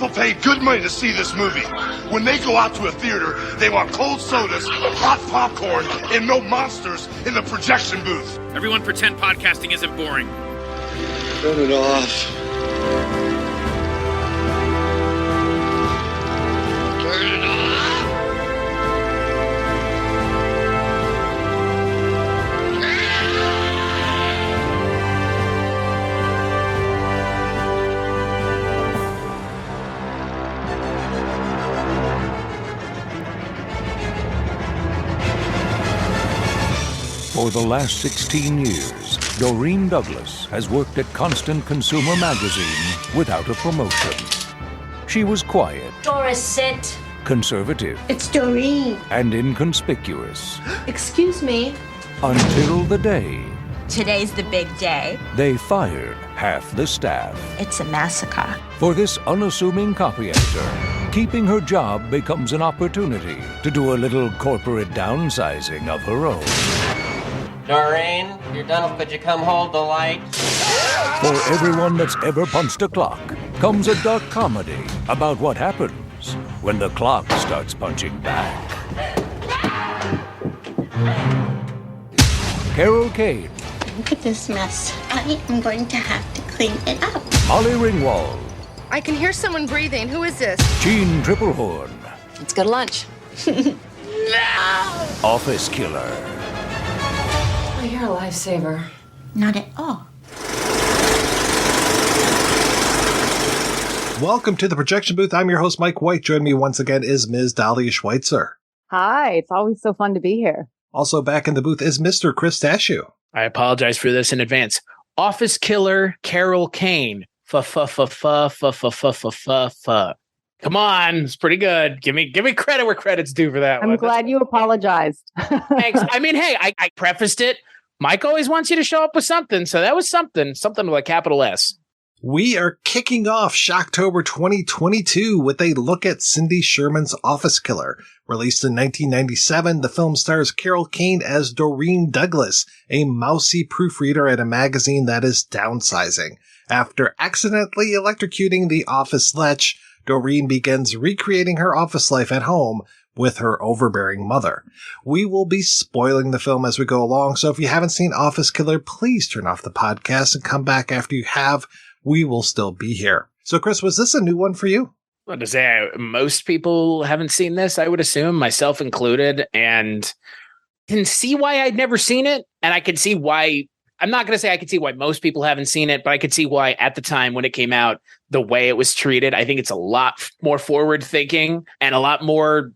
People pay good money to see this movie. When they go out to a theater, they want cold sodas, hot popcorn, and no monsters in the projection booth. Everyone pretend podcasting isn't boring. Turn it off. Turn it off. For the last 16 years, Dorine Douglas has worked at Constant Consumer Magazine without a promotion. She was quiet. Doris, sit. Conservative. It's Dorine. And inconspicuous. Excuse me. Until the day Today's the big day. they fired half the staff. It's a massacre. For this unassuming copy editor, keeping her job becomes an opportunity to do a little corporate downsizing of her own. Dorine, you're done. Could you come hold the light? For everyone that's ever punched a clock comes a dark comedy about what happens when the clock starts punching back. Carol Kane. Look at this mess. I am going to have to clean it up. Molly Ringwald. I can hear someone breathing. Who is this? Gene Triplehorn. Let's go to lunch. Office Killer. Oh, you're a lifesaver. Not at all. Welcome to the Projection Booth. I'm your host, Mike White. Joining me once again is Ms. Dahlia Schweitzer. Hi, it's always so fun to be here. Also back in the booth is Mr. Chris Stachiw. I apologize for this in advance. Office Killer Carol Kane. Come on, it's pretty good. Give me credit where credit's due for that one. I'm glad you apologized. Thanks. I mean, hey, I prefaced it. Mike always wants you to show up with something, so that was something with a capital S. We are kicking off Shocktober 2022 with a look at Cindy Sherman's Office Killer. Released in 1997, the film stars Carol Kane as Dorine Douglas, a mousy proofreader at a magazine that is downsizing. After accidentally electrocuting the office lech, Dorine begins recreating her office life at home with her overbearing mother. We will be spoiling the film as we go along, so if you haven't seen Office Killer, please turn off the podcast and come back after you have. We will still be here. So, Chris, was this a new one for you? Well, to say most people haven't seen this, I would assume, myself included, and can see why I'd never seen it. And I can see why, I'm not going to say I can see why most people haven't seen it, but I could see why at the time when it came out, the way it was treated, I think it's a lot more forward thinking and a lot more,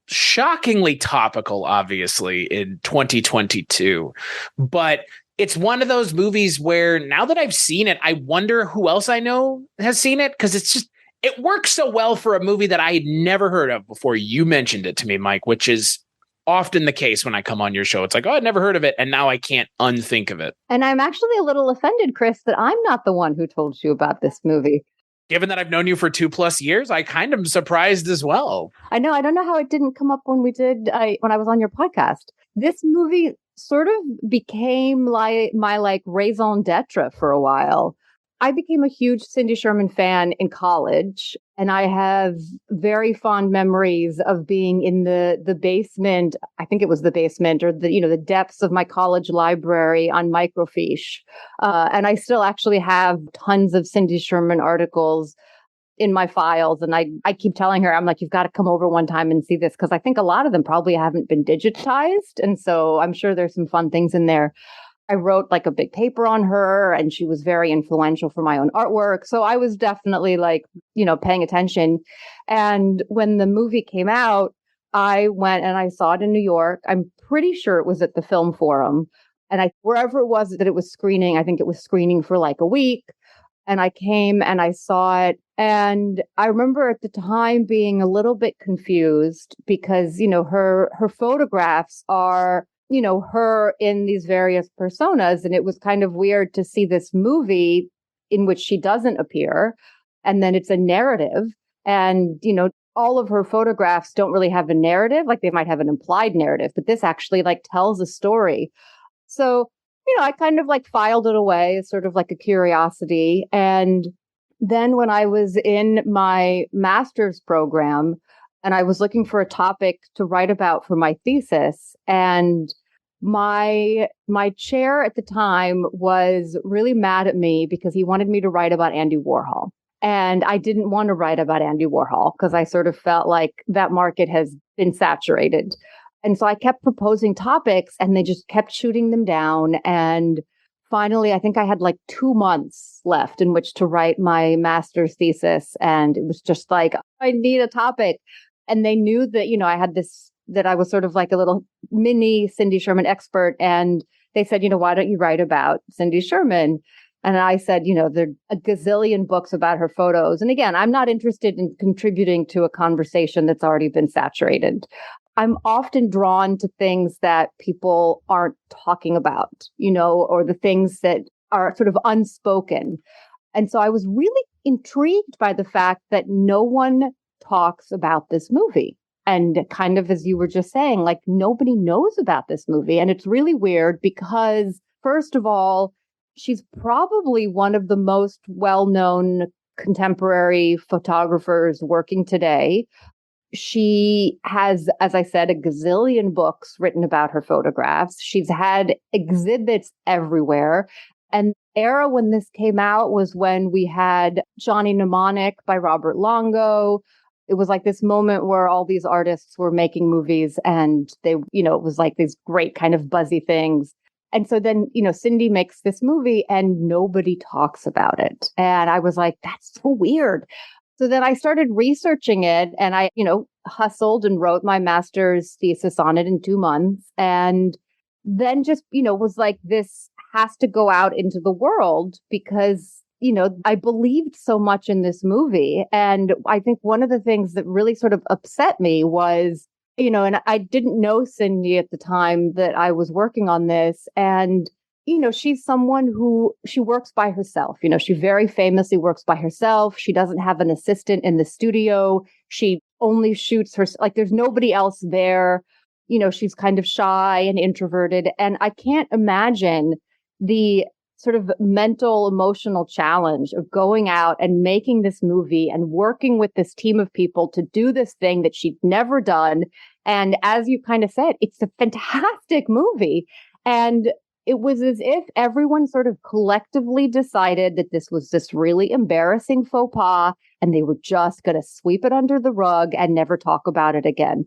shockingly topical, obviously, in 2022. But it's one of those movies where now that I've seen it, I wonder who else I know has seen it, because it works so well for a movie that I had never heard of before you mentioned it to me, Mike, which is often the case when I come on your show. It's like, oh, I'd never heard of it, and now I can't unthink of it. And I'm actually a little offended, Chris, that I'm not the one who told you about this movie. Given that I've known you for 2+ years, I kind of am surprised as well. I know. I don't know how it didn't come up when when I was on your podcast. This movie sort of became like my raison d'etre for a while. I became a huge Cindy Sherman fan in college, and I have very fond memories of being in the basement. I think it was the basement or the depths of my college library on microfiche. And I still actually have tons of Cindy Sherman articles in my files. And I keep telling her, I'm like, you've got to come over one time and see this, because I think a lot of them probably haven't been digitized. And so I'm sure there's some fun things in there. I wrote a big paper on her, and she was very influential for my own artwork. So I was definitely paying attention. And when the movie came out, I went and I saw it in New York. I'm pretty sure it was at the Film Forum. And wherever it was that it was screening, I think it was screening for a week. And I came and I saw it. And I remember at the time being a little bit confused because, her photographs are, her in these various personas. And it was kind of weird to see this movie in which she doesn't appear. And then it's a narrative. And, all of her photographs don't really have a narrative. They might have an implied narrative, but this actually tells a story. So, I kind of filed it away as sort of a curiosity. And then when I was in my master's program and I was looking for a topic to write about for my thesis, and my chair at the time was really mad at me because he wanted me to write about Andy Warhol. And I didn't want to write about Andy Warhol because I sort of felt like that market has been saturated. And so I kept proposing topics and they just kept shooting them down. And finally, I think I had like 2 months left in which to write my master's thesis. And it was just like, I need a topic. And they knew that, I had this, that I was sort of like a little mini Cindy Sherman expert. And they said, why don't you write about Cindy Sherman? And I said, there are a gazillion books about her photos. And again, I'm not interested in contributing to a conversation that's already been saturated. I'm often drawn to things that people aren't talking about, or the things that are sort of unspoken. And so I was really intrigued by the fact that no one talks about this movie. And kind of as you were just saying, like nobody knows about this movie. And it's really weird because, first of all, she's probably one of the most well-known contemporary photographers working today. She has, as I said, a gazillion books written about her photographs. She's had exhibits everywhere. And the era when this came out was when we had Johnny Mnemonic by Robert Longo. It was like this moment where all these artists were making movies and they, it was like these great kind of buzzy things. And so then, Cindy makes this movie and nobody talks about it. And I was like, that's so weird. So then I started researching it and I, hustled and wrote my master's thesis on it in 2 months. And then just, was like, this has to go out into the world because, I believed so much in this movie. And I think one of the things that really sort of upset me was, and I didn't know Cindy at the time that I was working on this. And, she's someone who she works by herself. She very famously works by herself. She doesn't have an assistant in the studio. She only shoots her, like there's nobody else there. She's kind of shy and introverted. And I can't imagine the sort of mental, emotional challenge of going out and making this movie and working with this team of people to do this thing that she'd never done. And as you kind of said, it's a fantastic movie. And it was as if everyone sort of collectively decided that this was this really embarrassing faux pas and they were just going to sweep it under the rug and never talk about it again.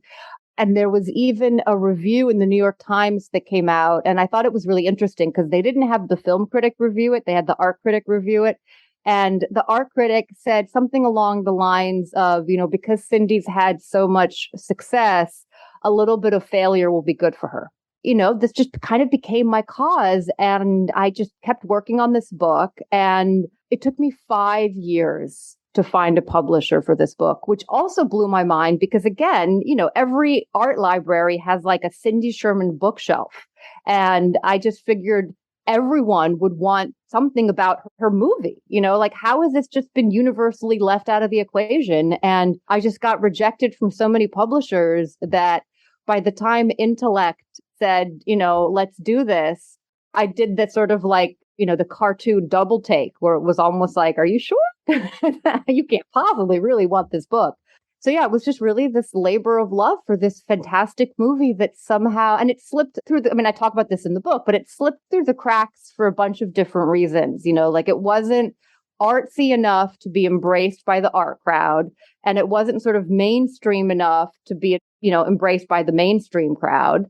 And there was even a review in the New York Times that came out. And I thought it was really interesting because they didn't have the film critic review it. They had the art critic review it. And the art critic said something along the lines of, because Cindy's had so much success, a little bit of failure will be good for her. This just kind of became my cause. And I just kept working on this book. And it took me 5 years to find a publisher for this book, which also blew my mind because, again, every art library has like a Cindy Sherman bookshelf. And I just figured everyone would want something about her movie, like how has this just been universally left out of the equation? And I just got rejected from so many publishers that by the time Intellect said, let's do this, I did that sort of like, the cartoon double take where it was almost like, are you sure? You can't possibly really want this book. So yeah, it was just really this labor of love for this fantastic movie that somehow, and it slipped through I talk about this in the book, but it slipped through the cracks for a bunch of different reasons. Like it wasn't artsy enough to be embraced by the art crowd. And it wasn't sort of mainstream enough to be, embraced by the mainstream crowd.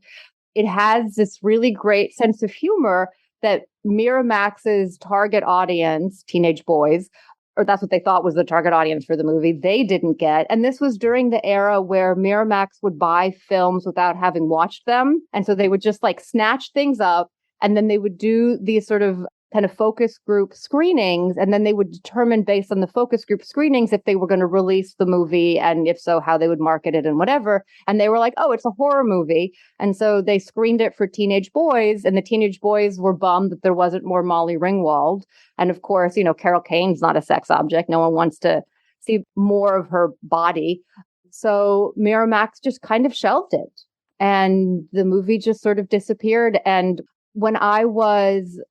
It has this really great sense of humor that Miramax's target audience, teenage boys, or that's what they thought was the target audience for the movie, they didn't get. And this was during the era where Miramax would buy films without having watched them. And so they would just like snatch things up and then they would do these sort of kind of focus group screenings. And then they would determine based on the focus group screenings if they were going to release the movie and if so, how they would market it and whatever. And they were like, oh, it's a horror movie. And so they screened it for teenage boys and the teenage boys were bummed that there wasn't more Molly Ringwald. And of course, Carol Kane's not a sex object. No one wants to see more of her body. So Miramax just kind of shelved it and the movie just sort of disappeared. And when I was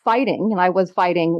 fighting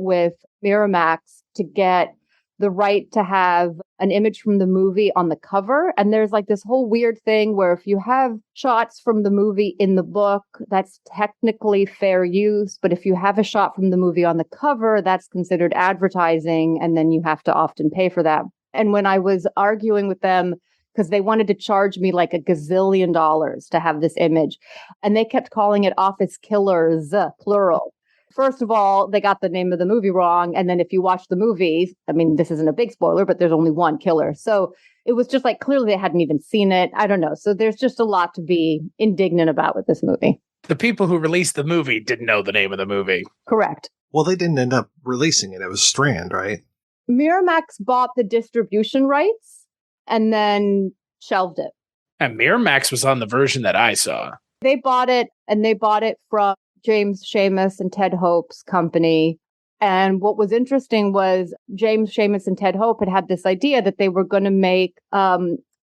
with Miramax to get the right to have an image from the movie on the cover. And there's like this whole weird thing where if you have shots from the movie in the book, that's technically fair use. But if you have a shot from the movie on the cover, that's considered advertising. And then you have to often pay for that. And when I was arguing with them, because they wanted to charge me like $1 gazillion to have this image, and they kept calling it Office Killers, plural. First of all, they got the name of the movie wrong. And then if you watch the movie, I mean, this isn't a big spoiler, but there's only one killer. So it was just like, clearly they hadn't even seen it. I don't know. So there's just a lot to be indignant about with this movie. The people who released the movie didn't know the name of the movie. Correct. Well, they didn't end up releasing it. It was Strand, right? Miramax bought the distribution rights and then shelved it. And Miramax was on the version that I saw. They bought it, and they bought it from James Schamus and Ted Hope's company. And what was interesting was James Schamus and Ted Hope had this idea that they were going to make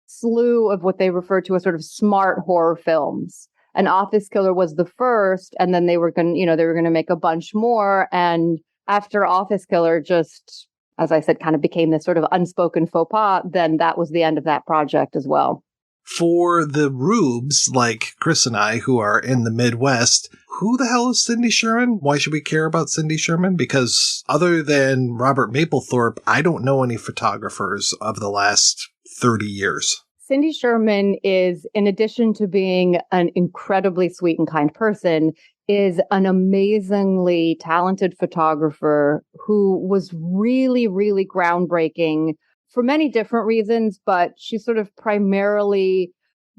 slew of what they referred to as sort of smart horror films. And Office Killer was the first, and then they were going to make a bunch more. And after Office Killer just, as I said, kind of became this sort of unspoken faux pas, then that was the end of that project as well. For the rubes, like Chris and I, who are in the Midwest, who the hell is Cindy Sherman? Why should we care about Cindy Sherman? Because other than Robert Mapplethorpe, I don't know any photographers of the last 30 years. Cindy Sherman is, in addition to being an incredibly sweet and kind person, is an amazingly talented photographer who was really, really groundbreaking for many different reasons, but she's sort of primarily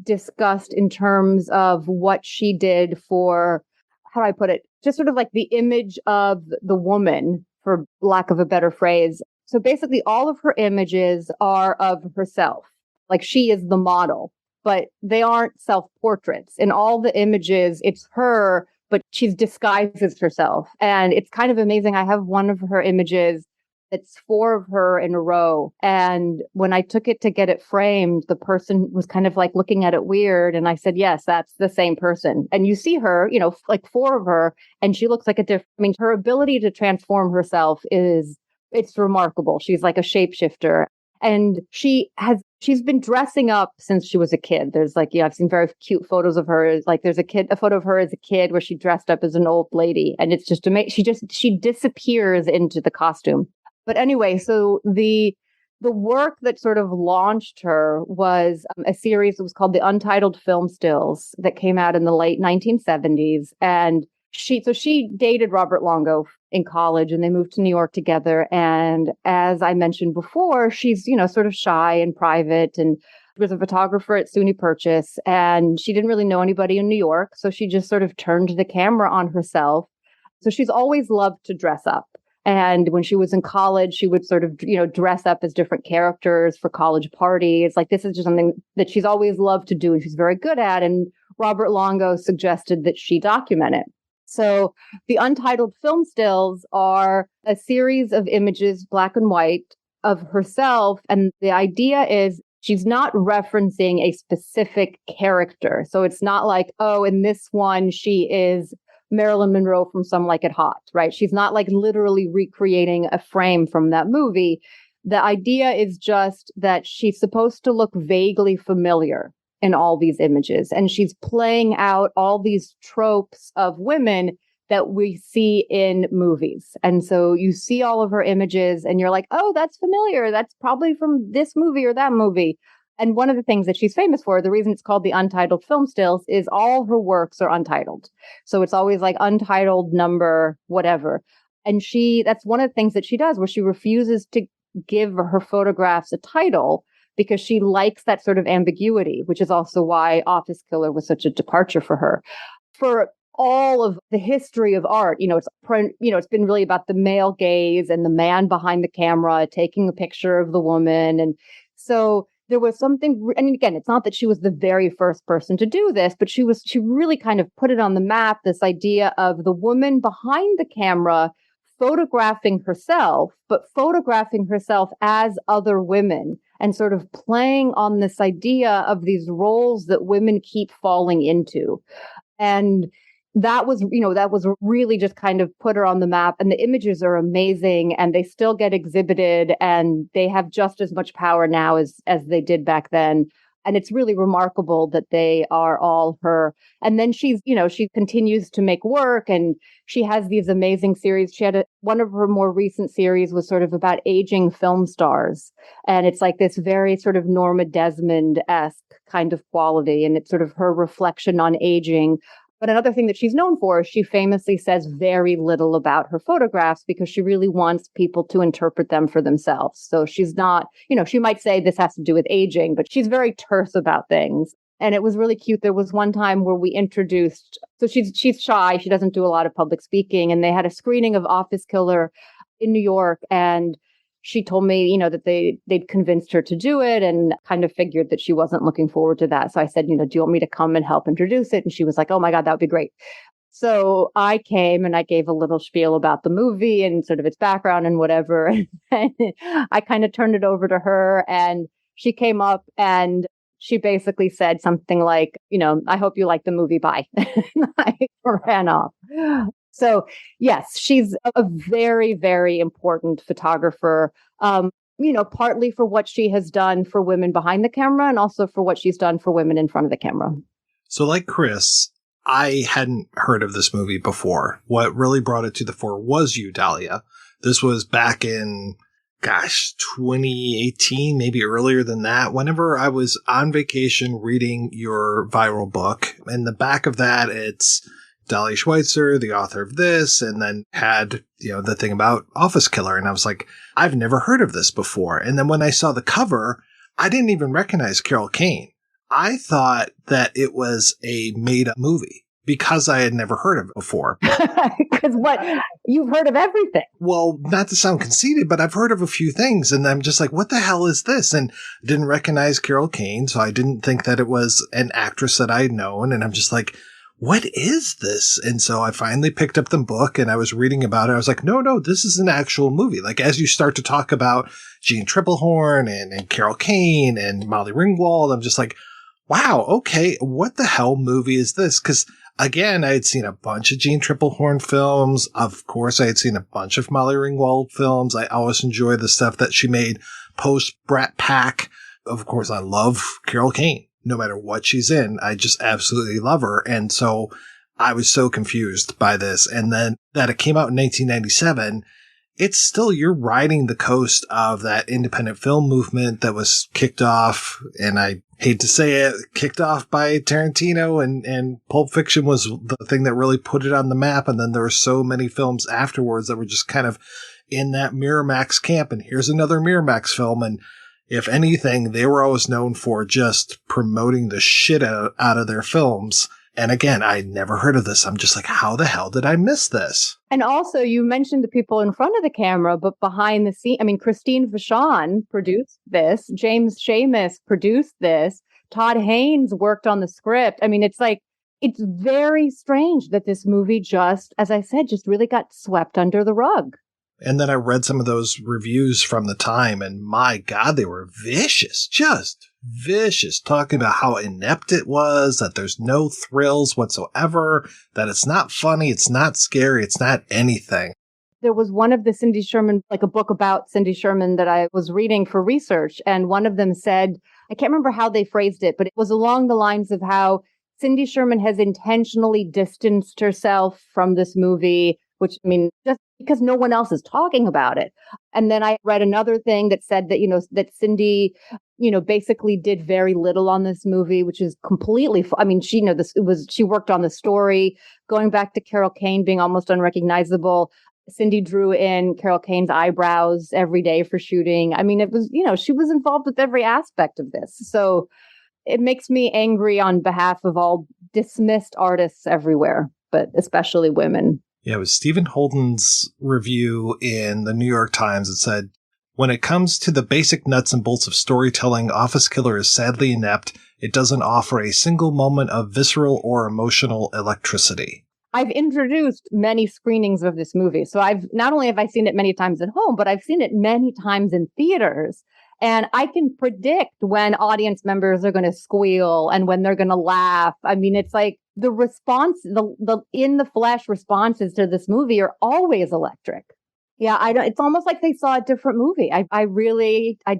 discussed in terms of what she did for, how do I put it, just sort of like the image of the woman, for lack of a better phrase. So basically all of her images are of herself, like she is the model, but they aren't self-portraits. In all the images, it's her, but she disguises herself. And it's kind of amazing. I have one of her images. It's 4 of her in a row. And when I took it to get it framed, the person was kind of like looking at it weird. And I said, yes, that's the same person. And you see her, like 4 of her, and she looks like her ability to transform herself it's remarkable. She's like a shapeshifter. And she's been dressing up since she was a kid. There's I've seen very cute photos of her. Like there's a photo of her as a kid where she dressed up as an old lady. And it's just amazing. She disappears into the costume. But anyway, so the work that sort of launched her was a series that was called The Untitled Film Stills that came out in the late 1970s. And she dated Robert Longo in college, and they moved to New York together. And as I mentioned before, she's, sort of shy and private, and was a photographer at SUNY Purchase, and she didn't really know anybody in New York. So she just sort of turned the camera on herself. So she's always loved to dress up. And when she was in college, she would sort of, dress up as different characters for college parties. Like this is just something that she's always loved to do and she's very good at. And Robert Longo suggested that she document it. So the Untitled Film Stills are a series of images, black and white, of herself. And the idea is she's not referencing a specific character. So it's not like, oh, in this one, she is Marilyn Monroe from Some Like It Hot, right? She's not like literally recreating a frame from that movie. The idea is just that she's supposed to look vaguely familiar in all these images. And she's playing out all these tropes of women that we see in movies. And so you see all of her images and you're like, oh, that's familiar. That's probably from this movie or that movie. And one of the things that she's famous for, the reason it's called the Untitled Film Stills, is all her works are untitled. So it's always like untitled number, whatever. And that's one of the things that she does, where she refuses to give her photographs a title because she likes that sort of ambiguity, which is also why Office Killer was such a departure for her. For all of the history of art, it's been really about the male gaze and the man behind the camera taking a picture of the woman. And so there was something, and again, it's not that she was the very first person to do this, but she really kind of put it on the map, this idea of the woman behind the camera photographing herself, but photographing herself as other women and sort of playing on this idea of these roles that women keep falling into. And that was really just kind of put her on the map. And the images are amazing and they still get exhibited and they have just as much power now as they did back then. And it's really remarkable that they are all her. And then she continues to make work and she has these amazing series. She had one of her more recent series was sort of about aging film stars. And it's like this very sort of Norma Desmond-esque kind of quality. And it's sort of her reflection on aging. But another thing that she's known for is she famously says very little about her photographs because she really wants people to interpret them for themselves. So she's not, she might say this has to do with aging, but she's very terse about things. And it was really cute. There was one time where we introduced, so she's shy. She doesn't do a lot of public speaking. And they had a screening of Office Killer in New York. And she told me, that they'd convinced her to do it and kind of figured that she wasn't looking forward to that. So I said, do you want me to come and help introduce it? And she was like, oh my God, that would be great. So I came and I gave a little spiel about the movie and sort of its background and whatever. And I kind of turned it over to her and she came up and she basically said something like, I hope you like the movie. Bye. And I ran off. So, yes, she's a very, very important photographer, partly for what she has done for women behind the camera and also for what she's done for women in front of the camera. So like Chris, I hadn't heard of this movie before. What really brought it to the fore was you, Dahlia. This was back in, 2018, maybe earlier than that. Whenever I was on vacation reading your viral book, in the back of that, it's Dahlia Schweitzer, the author of this, and then had, the thing about Office Killer. And I was like, I've never heard of this before. And then when I saw the cover, I didn't even recognize Carol Kane. I thought that it was a made-up movie because I had never heard of it before. Because you've heard of everything. Well, not to sound conceited, but I've heard of a few things. And I'm just like, what the hell is this? And I didn't recognize Carol Kane. So I didn't think that it was an actress that I had known. And I'm just like, what is this? And so I finally picked up the book and I was reading about it. I was like, no, this is an actual movie. Like, as you start to talk about Jean Triplehorn and Carol Kane and Molly Ringwald, I'm just like, wow, okay, what the hell movie is this? Because again, I had seen a bunch of Jean Triplehorn films. Of course, I had seen a bunch of Molly Ringwald films. I always enjoy the stuff that she made post Brat Pack. Of course, I love Carol Kane. No matter what she's in, I just absolutely love her. And so I was so confused by this. And then that it came out in 1997, it's still, you're riding the coast of that independent film movement that was kicked off. And I hate to say it, kicked off by Tarantino and Pulp Fiction was the thing that really put it on the map. And then there were so many films afterwards that were just kind of in that Miramax camp. And here's another Miramax film. And if anything, they were always known for just promoting the shit out of their films. And again, I never heard of this. I'm just like, how the hell did I miss this? And also, you mentioned the people in front of the camera, but behind the scene, Christine Vachon produced this. James Seamus produced this. Todd Haynes worked on the script. It's very strange that this movie just, as I said, just really got swept under the rug. And then I read some of those reviews from the time, and my God, they were vicious, just vicious, talking about how inept it was, that there's no thrills whatsoever, that it's not funny, it's not scary, it's not anything. There was one of the Cindy Sherman, like a book about Cindy Sherman that I was reading for research, and one of them said, I can't remember how they phrased it, but it was along the lines of how Cindy Sherman has intentionally distanced herself from this movie, which, just because no one else is talking about it. And then I read another thing that said that, that Cindy, basically did very little on this movie, which is completely, she worked on the story, going back to Carol Kane being almost unrecognizable. Cindy drew in Carol Kane's eyebrows every day for shooting. It was, she was involved with every aspect of this. So it makes me angry on behalf of all dismissed artists everywhere, but especially women. Yeah, it was Stephen Holden's review in the New York Times. It said, when it comes to the basic nuts and bolts of storytelling, Office Killer is sadly inept. It doesn't offer a single moment of visceral or emotional electricity. I've introduced many screenings of this movie. So not only have I seen it many times at home, but I've seen it many times in theaters. And I can predict when audience members are going to squeal and when they're going to laugh. It's like the response, the in the flesh responses to this movie are always electric. Yeah, I don't. It's almost like they saw a different movie. I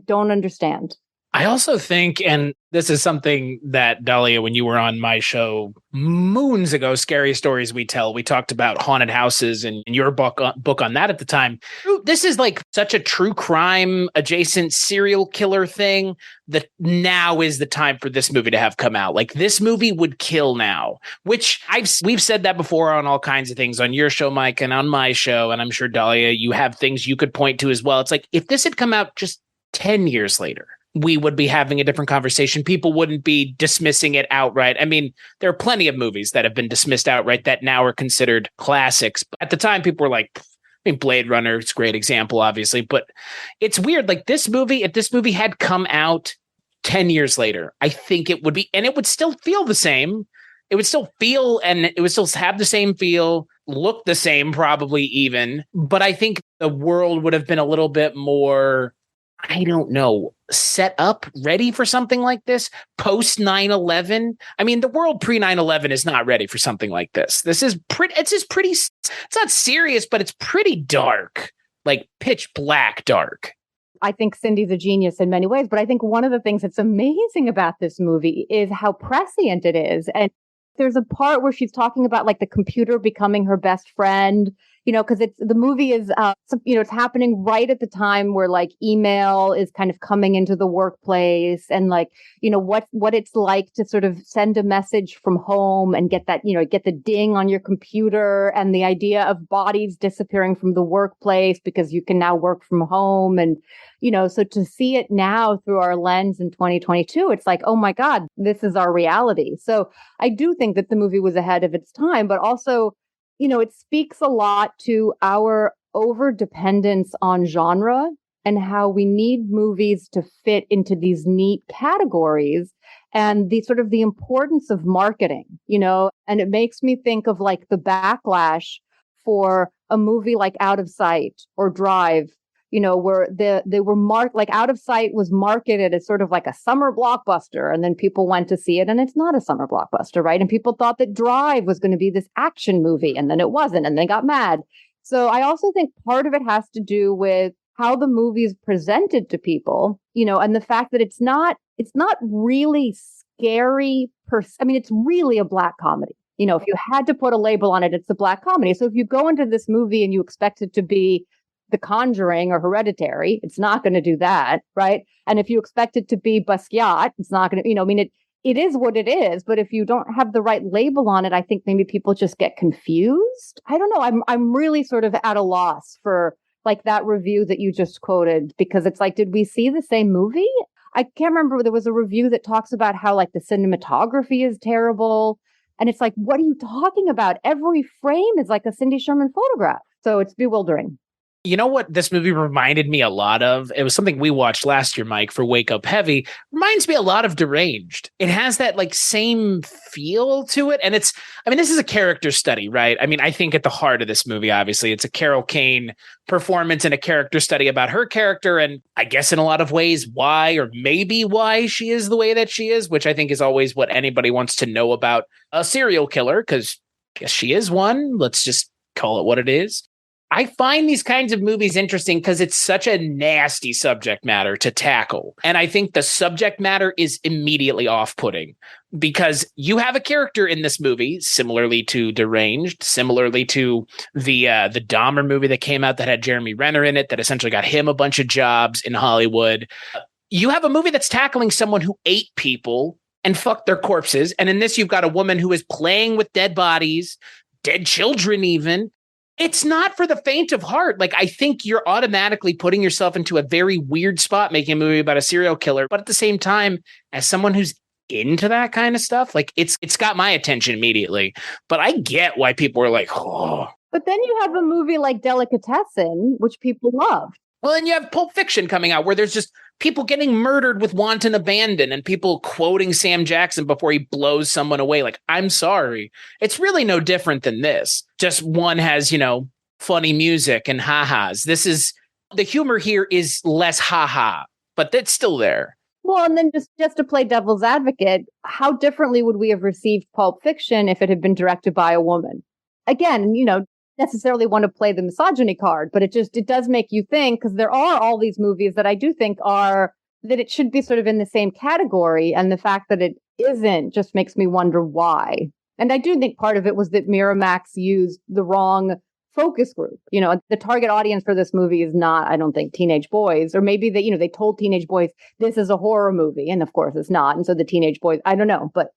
don't understand. I also think, and this is something that, Dahlia, when you were on my show moons ago, Scary Stories We Tell, we talked about haunted houses and your book on that at the time. This is like such a true crime adjacent serial killer thing that now is the time for this movie to have come out. Like, this movie would kill now, which we've said that before on all kinds of things on your show, Mike, and on my show. And I'm sure, Dahlia, you have things you could point to as well. It's like, if this had come out just 10 years later, we would be having a different conversation. People wouldn't be dismissing it outright. I mean, there are plenty of movies that have been dismissed outright that now are considered classics. But at the time, people were like, I mean, Blade Runner, it's a great example, obviously. But it's weird. Like, this movie, if this movie had come out 10 years later, I think it would be, and it would still feel the same. It would still feel, and it would still have the same feel, look the same, probably even. But I think the world would have been a little bit more, I don't know, set up, ready for something like this post 9/11. I mean, the world pre 9/11 is not ready for something like this. This is pretty, it's not serious, but it's pretty dark, like pitch black dark. I think Cindy's a genius in many ways, but I think one of the things that's amazing about this movie is how prescient it is. And there's a part where she's talking about like the computer becoming her best friend, because the movie is, it's happening right at the time where like email is kind of coming into the workplace, and like, what it's like to sort of send a message from home and get that, get the ding on your computer, and the idea of bodies disappearing from the workplace because you can now work from home. And, so to see it now through our lens in 2022, it's like, oh my God, this is our reality. So I do think that the movie was ahead of its time, but also, it speaks a lot to our over dependence on genre and how we need movies to fit into these neat categories, and the sort of the importance of marketing, and it makes me think of like the backlash for a movie like Out of Sight or Drive, where they were marked, like Out of Sight was marketed as sort of like a summer blockbuster. And then people went to see it and it's not a summer blockbuster, right? And people thought that Drive was going to be this action movie, and then it wasn't, and they got mad. So I also think part of it has to do with how the movie is presented to people, and the fact that it's not really scary it's really a black comedy. If you had to put a label on it, it's a black comedy. So if you go into this movie and you expect it to be The Conjuring or Hereditary, it's not going to do that, right? And if you expect it to be Basquiat, it's not going to, it is what it is. But if you don't have the right label on it, I think maybe people just get confused. I don't know. I'm really sort of at a loss for like that review that you just quoted, because it's like, did we see the same movie? I can't remember. There was a review that talks about how like the cinematography is terrible. And it's like, what are you talking about? Every frame is like a Cindy Sherman photograph. So it's bewildering. You know what this movie reminded me a lot of? It was something we watched last year, Mike, for Wake Up Heavy. Reminds me a lot of Deranged. It has that like same feel to it. And this is a character study, right? I mean, I think at the heart of this movie, obviously, it's a Carol Kane performance and a character study about her character. And I guess in a lot of ways, why, or maybe why she is the way that she is, which I think is always what anybody wants to know about a serial killer, because I guess she is one. Let's just call it what it is. I find these kinds of movies interesting because it's such a nasty subject matter to tackle. And I think the subject matter is immediately off-putting, because you have a character in this movie, similarly to Deranged, similarly to the Dahmer movie that came out that had Jeremy Renner in it, that essentially got him a bunch of jobs in Hollywood. You have a movie that's tackling someone who ate people and fucked their corpses. And in this, you've got a woman who is playing with dead bodies, dead children even. It's not for the faint of heart. Like, I think you're automatically putting yourself into a very weird spot making a movie about a serial killer. But at the same time, as someone who's into that kind of stuff, like it's got my attention immediately. But I get why people are like, oh. But then you have a movie like Delicatessen, which people love. Well, then you have Pulp Fiction coming out where there's just people getting murdered with wanton abandon and people quoting Sam Jackson before he blows someone away. Like, I'm sorry. It's really no different than this. Just one has, funny music and ha-has. The humor here is less ha-ha, but it's still there. Well, and then just to play devil's advocate, how differently would we have received Pulp Fiction if it had been directed by a woman? Again, necessarily want to play the misogyny card, but it does make you think, because there are all these movies that I do think that it should be sort of in the same category. And the fact that it isn't just makes me wonder why. And I do think part of it was that Miramax used the wrong focus group. The target audience for this movie is not, I don't think, teenage boys, or maybe they told teenage boys this is a horror movie, and of course it's not. And so the teenage boys, I don't know, but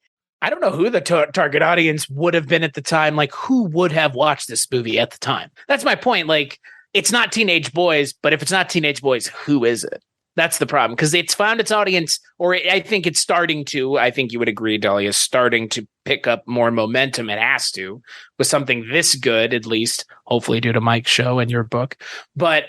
I don't know who the target audience would have been at the time. Like, who would have watched this movie at the time? That's my point. Like, it's not teenage boys, but if it's not teenage boys, who is it? That's the problem, because it's found its audience, or I think it's starting to. I think you would agree, Dahlia, starting to pick up more momentum. It has to, with something this good, at least, hopefully due to Mike's show and your book. But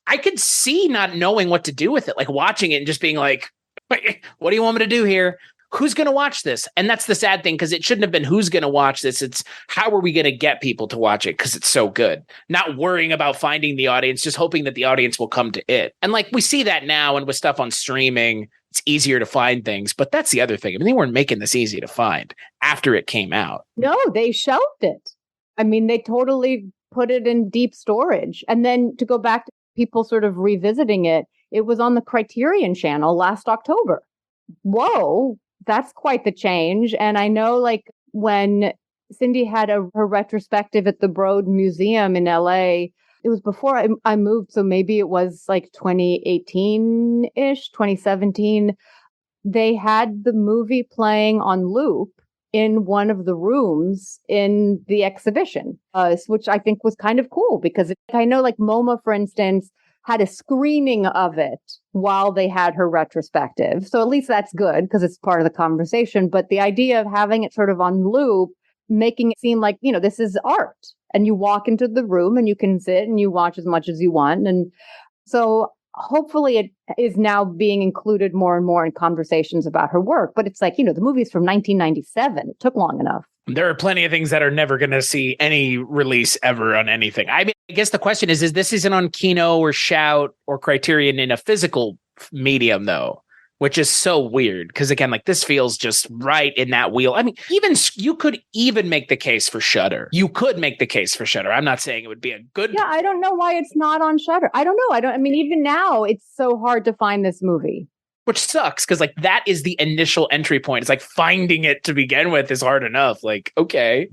I could see not knowing what to do with it, like watching it and just being like, what do you want me to do here? Who's going to watch this? And that's the sad thing, because it shouldn't have been who's going to watch this. It's how are we going to get people to watch it because it's so good. Not worrying about finding the audience, just hoping that the audience will come to it. And like we see that now, and with stuff on streaming, it's easier to find things. But that's the other thing. I mean, they weren't making this easy to find after it came out. No, they shelved it. I mean, they totally put it in deep storage. And then to go back to people sort of revisiting it, it was on the Criterion channel last October. Whoa. That's quite the change. And I know, like, when Cindy had her retrospective at the Broad Museum in LA, it was before I moved. So maybe it was like 2018-ish, 2017. They had the movie playing on loop in one of the rooms in the exhibition, which I think was kind of cool, because I know, like, MoMA, for instance, had a screening of it while they had her retrospective. So at least that's good, because it's part of the conversation. But the idea of having it sort of on loop, making it seem like, this is art, and you walk into the room and you can sit and you watch as much as you want. And so hopefully it is now being included more and more in conversations about her work. But it's like, the movie's from 1997. It took long enough. There are plenty of things that are never going to see any release ever on anything. I mean, I guess the question is this isn't on Kino or Shout or Criterion in a physical medium, though, which is so weird. Because again, like, this feels just right in that wheel. I mean, you could even make the case for Shudder. I'm not saying it would be a good. Yeah, I don't know why it's not on Shudder. I don't know. I mean, even now, it's so hard to find this movie. Which sucks, because like that is the initial entry point. It's like finding it to begin with is hard enough. Like, okay.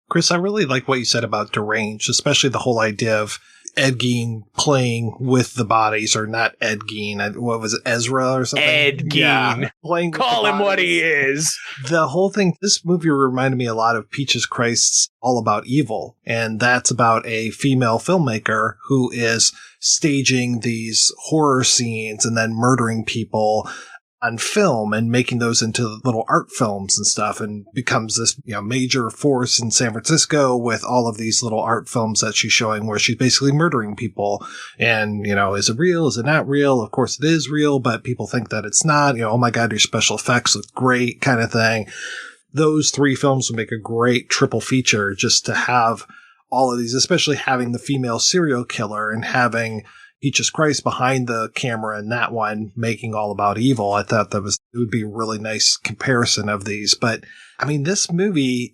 Chris, I really like what you said about Deranged, especially the whole idea of Ed Gein playing with the bodies, or not Ed Gein. What was it, Ezra or something? Ed Gein. Yeah, playing Call him what he is. The whole thing, this movie reminded me a lot of Peaches Christ's All About Evil. And that's about a female filmmaker who is staging these horror scenes and then murdering people on film and making those into little art films and stuff, and becomes this major force in San Francisco with all of these little art films that she's showing where she's basically murdering people. And, is it real? Is it not real? Of course it is real, but people think that it's not. Oh my God, your special effects look great, kind of thing. Those three films would make a great triple feature, just to have all of these, especially having the female serial killer and having Peaches Christ behind the camera in that one, making All About Evil. I thought it would be a really nice comparison of these. But I mean, this movie,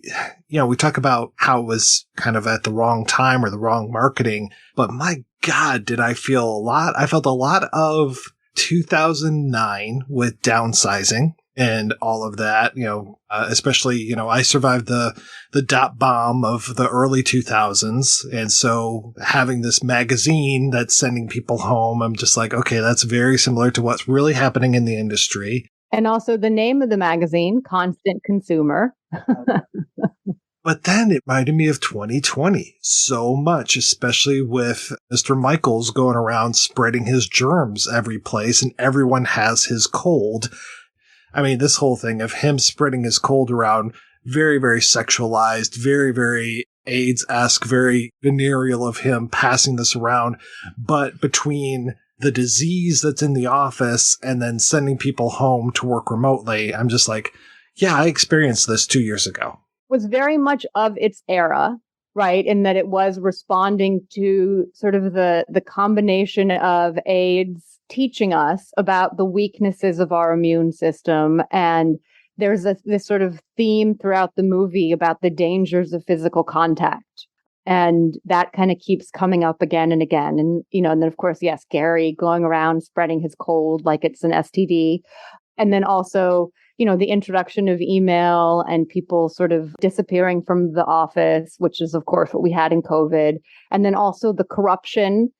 we talk about how it was kind of at the wrong time or the wrong marketing, but my God, did I feel a lot. I felt a lot of 2009 with Downsizing and all of that, especially, I survived the dot bomb of the early 2000s. And so having this magazine that's sending people home, I'm just like, okay, that's very similar to what's really happening in the industry. And also the name of the magazine, Constant Consumer. But then it reminded me of 2020 so much, especially with Mr. Michaels going around spreading his germs every place, and everyone has his cold. I mean, this whole thing of him spreading his cold around, very, very sexualized, very, very AIDS-esque, very venereal of him passing this around. But between the disease that's in the office and then sending people home to work remotely, I'm just like, yeah, I experienced this 2 years ago. Was very much of its era. right? In that it was responding to sort of the combination of AIDS teaching us about the weaknesses of our immune system. And there's this sort of theme throughout the movie about the dangers of physical contact. And that kind of keeps coming up again and again. And, and then of course, yes, Gary going around spreading his cold like it's an STD. And then also, the introduction of email and people sort of disappearing from the office, which is, of course, what we had in COVID. And then also the corruption,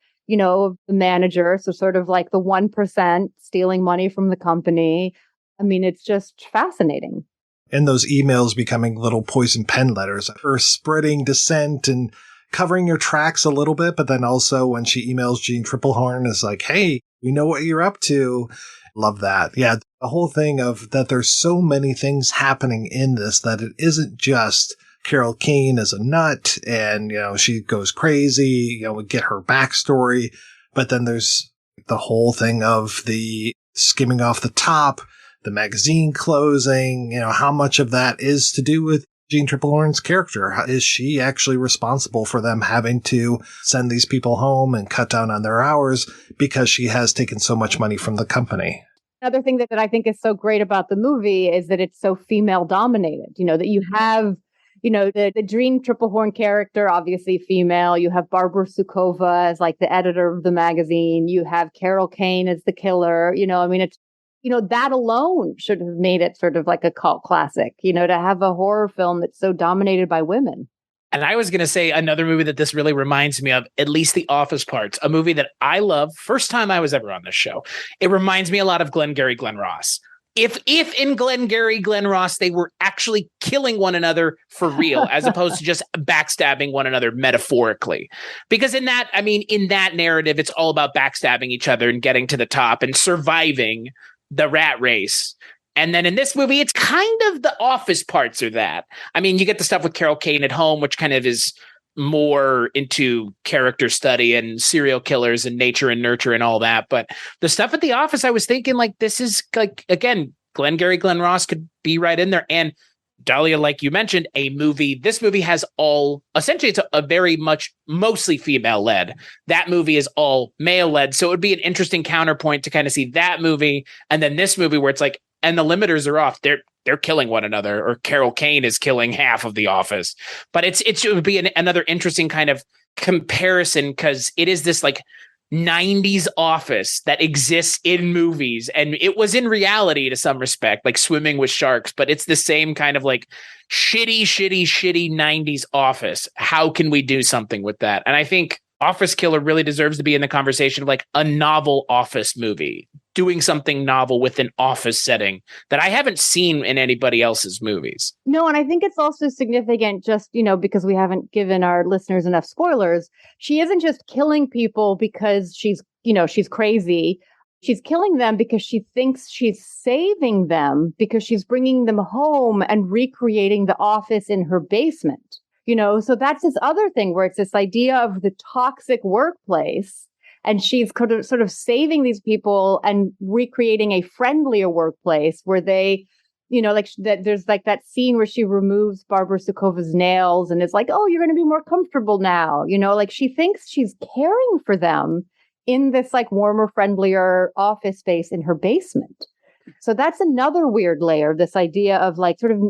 of the manager. So sort of like the 1% stealing money from the company. I mean, it's just fascinating. And those emails becoming little poison pen letters, her spreading dissent and covering your tracks a little bit. But then also when she emails Jean Triplehorn is like, hey, we know what you're up to. Love that. Yeah. The whole thing of that there's so many things happening in this that it isn't just Carol Kane is a nut and, she goes crazy, we get her backstory. But then there's the whole thing of the skimming off the top, the magazine closing, how much of that is to do with Jean Triplehorn's character? Is she actually responsible for them having to send these people home and cut down on their hours because she has taken so much money from the company? Another thing that I think is so great about the movie is that it's so female dominated, that you have, the Jean Triplehorn character, obviously female. You have Barbara Sukova as like the editor of the magazine. You have Carol Kane as the killer. It's, that alone should have made it sort of like a cult classic, to have a horror film that's so dominated by women. And I was going to say another movie that this really reminds me of, at least the office parts, a movie that I love. First time I was ever on this show. It reminds me a lot of Glengarry Glen Ross. If in Glengarry Glen Ross, they were actually killing one another for real, as opposed to just backstabbing one another metaphorically. Because in that narrative, it's all about backstabbing each other and getting to the top and surviving the rat race. And then in this movie, it's kind of the office parts are that. I mean, you get the stuff with Carol Kane at home, which kind of is more into character study and serial killers and nature and nurture and all that. But the stuff at the office, I was thinking like, this is like, again, Glengarry Glen Ross could be right in there. And Dahlia, like you mentioned, this movie has essentially it's a very much mostly female led. That movie is all male led. So it would be an interesting counterpoint to kind of see that movie. And then this movie where it's like, and the limiters are off. They're killing one another, or Carol Kane is killing half of the office. But it would be another interesting kind of comparison because it is this like 90s office that exists in movies, and it was in reality to some respect, like Swimming with Sharks. But it's the same kind of like shitty 90s office. How can we do something with that? And I think Office Killer really deserves to be in the conversation of like a novel office movie, doing something novel with an office setting that I haven't seen in anybody else's movies. No, and I think it's also significant just, because we haven't given our listeners enough spoilers. She isn't just killing people because she's crazy. She's killing them because she thinks she's saving them because she's bringing them home and recreating the office in her basement. So that's this other thing where it's this idea of the toxic workplace. And she's sort of saving these people and recreating a friendlier workplace where they, like that. There's like that scene where she removes Barbara Sukova's nails and is like, oh, you're going to be more comfortable now. Like she thinks she's caring for them in this like warmer, friendlier office space in her basement. So that's another weird layer, this idea of like sort of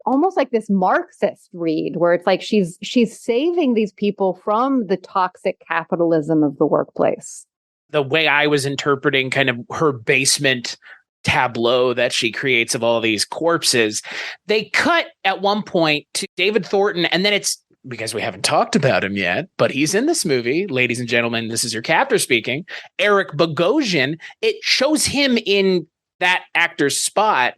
almost like this Marxist read where it's like she's saving these people from the toxic capitalism of the workplace. The way I was interpreting kind of her basement tableau that she creates of all these corpses, they cut at one point to David Thornton, and then it's because we haven't talked about him yet, but he's in this movie. Ladies and gentlemen, this is your captor speaking. Eric Bogosian. It shows him in that actor's spot.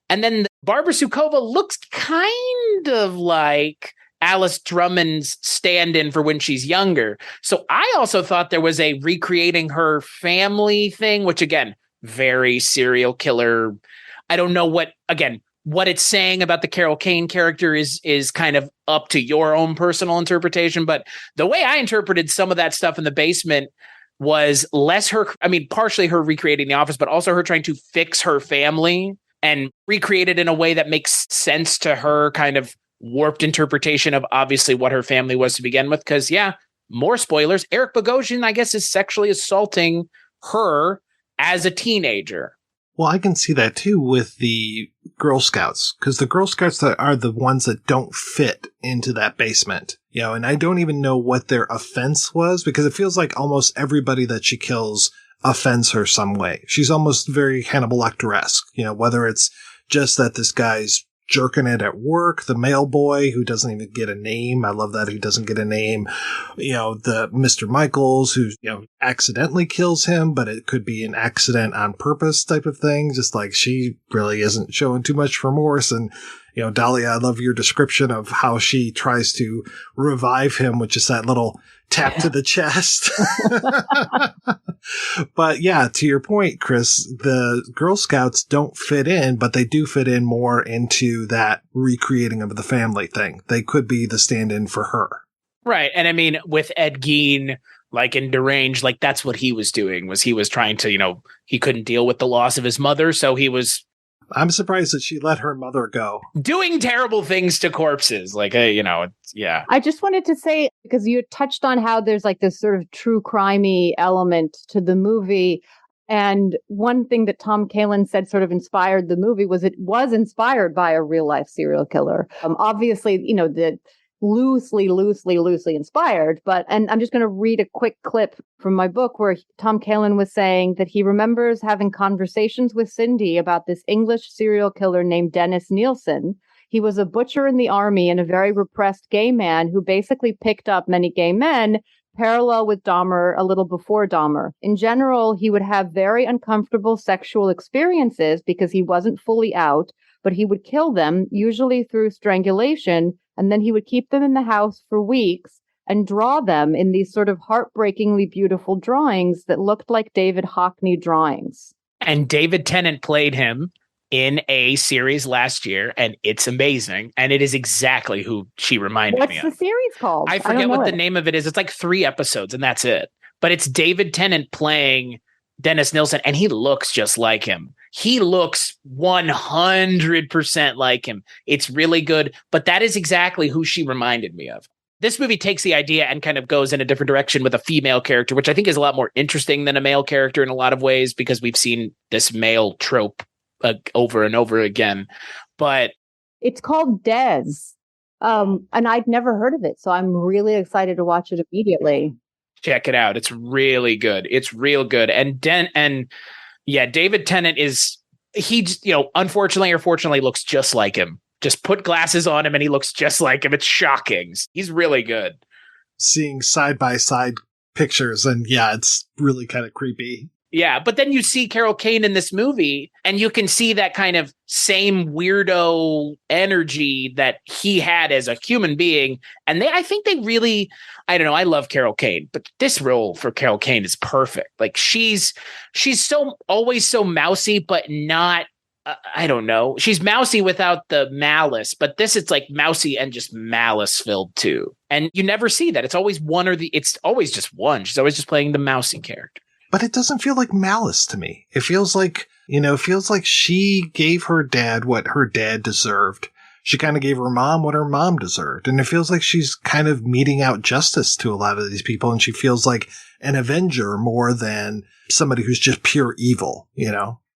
And then Barbara Sukova looks kind of like Alice Drummond's stand-in for when she's younger. So I also thought there was a recreating her family thing, which again, very serial killer. I don't know what it's saying about the Carol Kane character is kind of up to your own personal interpretation. But the way I interpreted some of that stuff in the basement was partially her recreating the office, but also her trying to fix her family and recreate it in a way that makes sense to her kind of warped interpretation of obviously what her family was to begin with. Because, yeah, more spoilers. Eric Bogosian, I guess, is sexually assaulting her as a teenager. Well, I can see that too with the Girl Scouts, because the Girl Scouts are the ones that don't fit into that basement, and I don't even know what their offense was, because it feels like almost everybody that she kills offends her some way. She's almost very Hannibal Lecter-esque, whether it's just that this guy's jerking it at work, the mail boy who doesn't even get a name. I love that he doesn't get a name. The Mr. Michaels who, accidentally kills him, but it could be an accident on purpose type of thing. Just like she really isn't showing too much remorse. And, Dahlia, I love your description of how she tries to revive him with just that little tap to the chest. But yeah, to your point, Chris, the Girl Scouts don't fit in, but they do fit in more into that recreating of the family thing. They could be the stand-in for her. Right. And I mean, with Ed Gein, like in Deranged, like that's what he was doing, was he was trying to, he couldn't deal with the loss of his mother. So he was I'm surprised that she let her mother go. doing terrible things to corpses. Like, yeah. I just wanted to say, because you touched on how there's like this sort of true crimey element to the movie. And one thing that Tom Kalin said sort of inspired the movie was it was inspired by a real life serial killer. Obviously, the loosely inspired, and I'm just going to read a quick clip from my book where Tom Kalin was saying that he remembers having conversations with Cindy about this English serial killer named Dennis Nielsen. He was a butcher in the army and a very repressed gay man who basically picked up many gay men, parallel with Dahmer a little before Dahmer. In general, he would have very uncomfortable sexual experiences because he wasn't fully out, but he would kill them, usually through strangulation, and then he would keep them in the house for weeks and draw them in these sort of heartbreakingly beautiful drawings that looked like David Hockney drawings. And David Tennant played him in a series last year, and it's amazing. And it is exactly who she reminded me of. What's the series called? I forget what the name of it is. It's like 3 episodes, and that's it. But it's David Tennant playing Dennis Nielsen, and he looks just like him. He looks 100% like him. It's really good, but that is exactly who she reminded me of. This movie takes the idea and kind of goes in a different direction with a female character, which I think is a lot more interesting than a male character in a lot of ways, because we've seen this male trope over and over again. But it's called Des, and I'd never heard of it, so I'm really excited to watch it immediately. Check it out. It's really good. It's real good. And David Tennant unfortunately or fortunately looks just like him. Just put glasses on him and he looks just like him. It's shocking. He's really good. Seeing side by side pictures, and yeah, it's really kind of creepy. Yeah, but then you see Carol Kane in this movie, and you can see that kind of same weirdo energy that he had as a human being. And I think they really, I don't know, I love Carol Kane, but this role for Carol Kane is perfect. Like she's always so mousy, but not, I don't know. She's mousy without the malice, but it's like mousy and just malice filled too. And you never see that. It's always it's always just one. She's always just playing the mousy character. But it doesn't feel like malice to me. It feels like, she gave her dad what her dad deserved. She kind of gave her mom what her mom deserved. And it feels like she's kind of meting out justice to a lot of these people. And she feels like an avenger more than somebody who's just pure evil,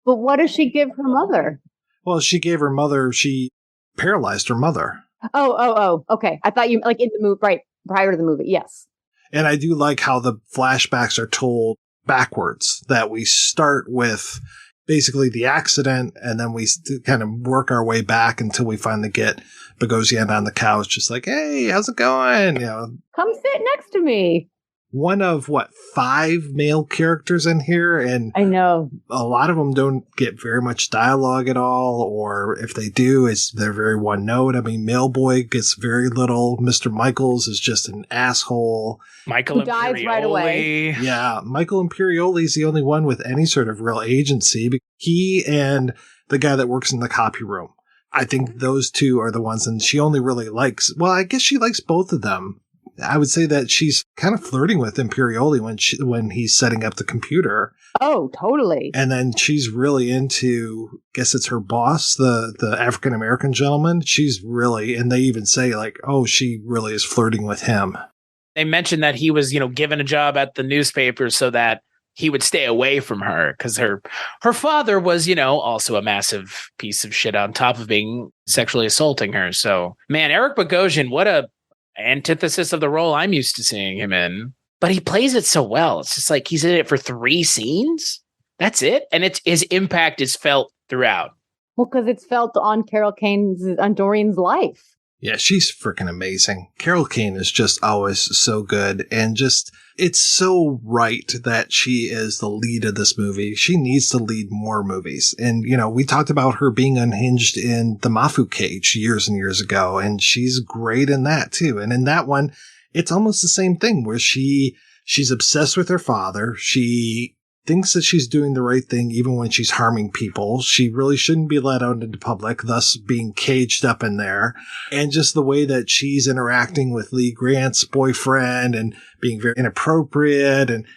But what does she give her mother? Well, she paralyzed her mother. Oh, okay. I thought you like in the movie, right, prior to the movie. Yes. And I do like how the flashbacks are told backwards, that we start with basically the accident and then we kind of work our way back until we finally get Bogosian on the couch, just like, hey, how's it going? Come sit next to me. One of 5 male characters in here, and I know a lot of them don't get very much dialogue at all, or if they do, they're very one note. I mean, Mailboy gets very little. Mr. Michaels is just an asshole. Michael dies right away. Yeah, Michael Imperioli is the only one with any sort of real agency. He and the guy that works in the copy room. I think those two are the ones, and she only really likes. Well, I guess she likes both of them. I would say that she's kind of flirting with Imperioli when he's setting up the computer. Oh, totally. And then she's really into, I guess it's her boss, the African-American gentleman. She's really, and they even say like, oh, she really is flirting with him. They mentioned that he was, given a job at the newspaper so that he would stay away from her because her father was, also a massive piece of shit on top of being sexually assaulting her. So, man, Eric Bogosian, what a antithesis of the role I'm used to seeing him in. But he plays it so well. It's just like he's in it for 3 scenes. That's it. And his impact is felt throughout. Well, because it's felt on on Dorine's life. Yeah, she's freaking amazing. Carol Kane is just always so good. And just, it's so right that she is the lead of this movie. She needs to lead more movies. And, we talked about her being unhinged in The Mafu Cage years and years ago. And she's great in that too. And in that one, it's almost the same thing where she's obsessed with her father. She thinks that she's doing the right thing even when she's harming people. She really shouldn't be let out into public, thus being caged up in there. And just the way that she's interacting with Lee Grant's boyfriend and being very inappropriate. And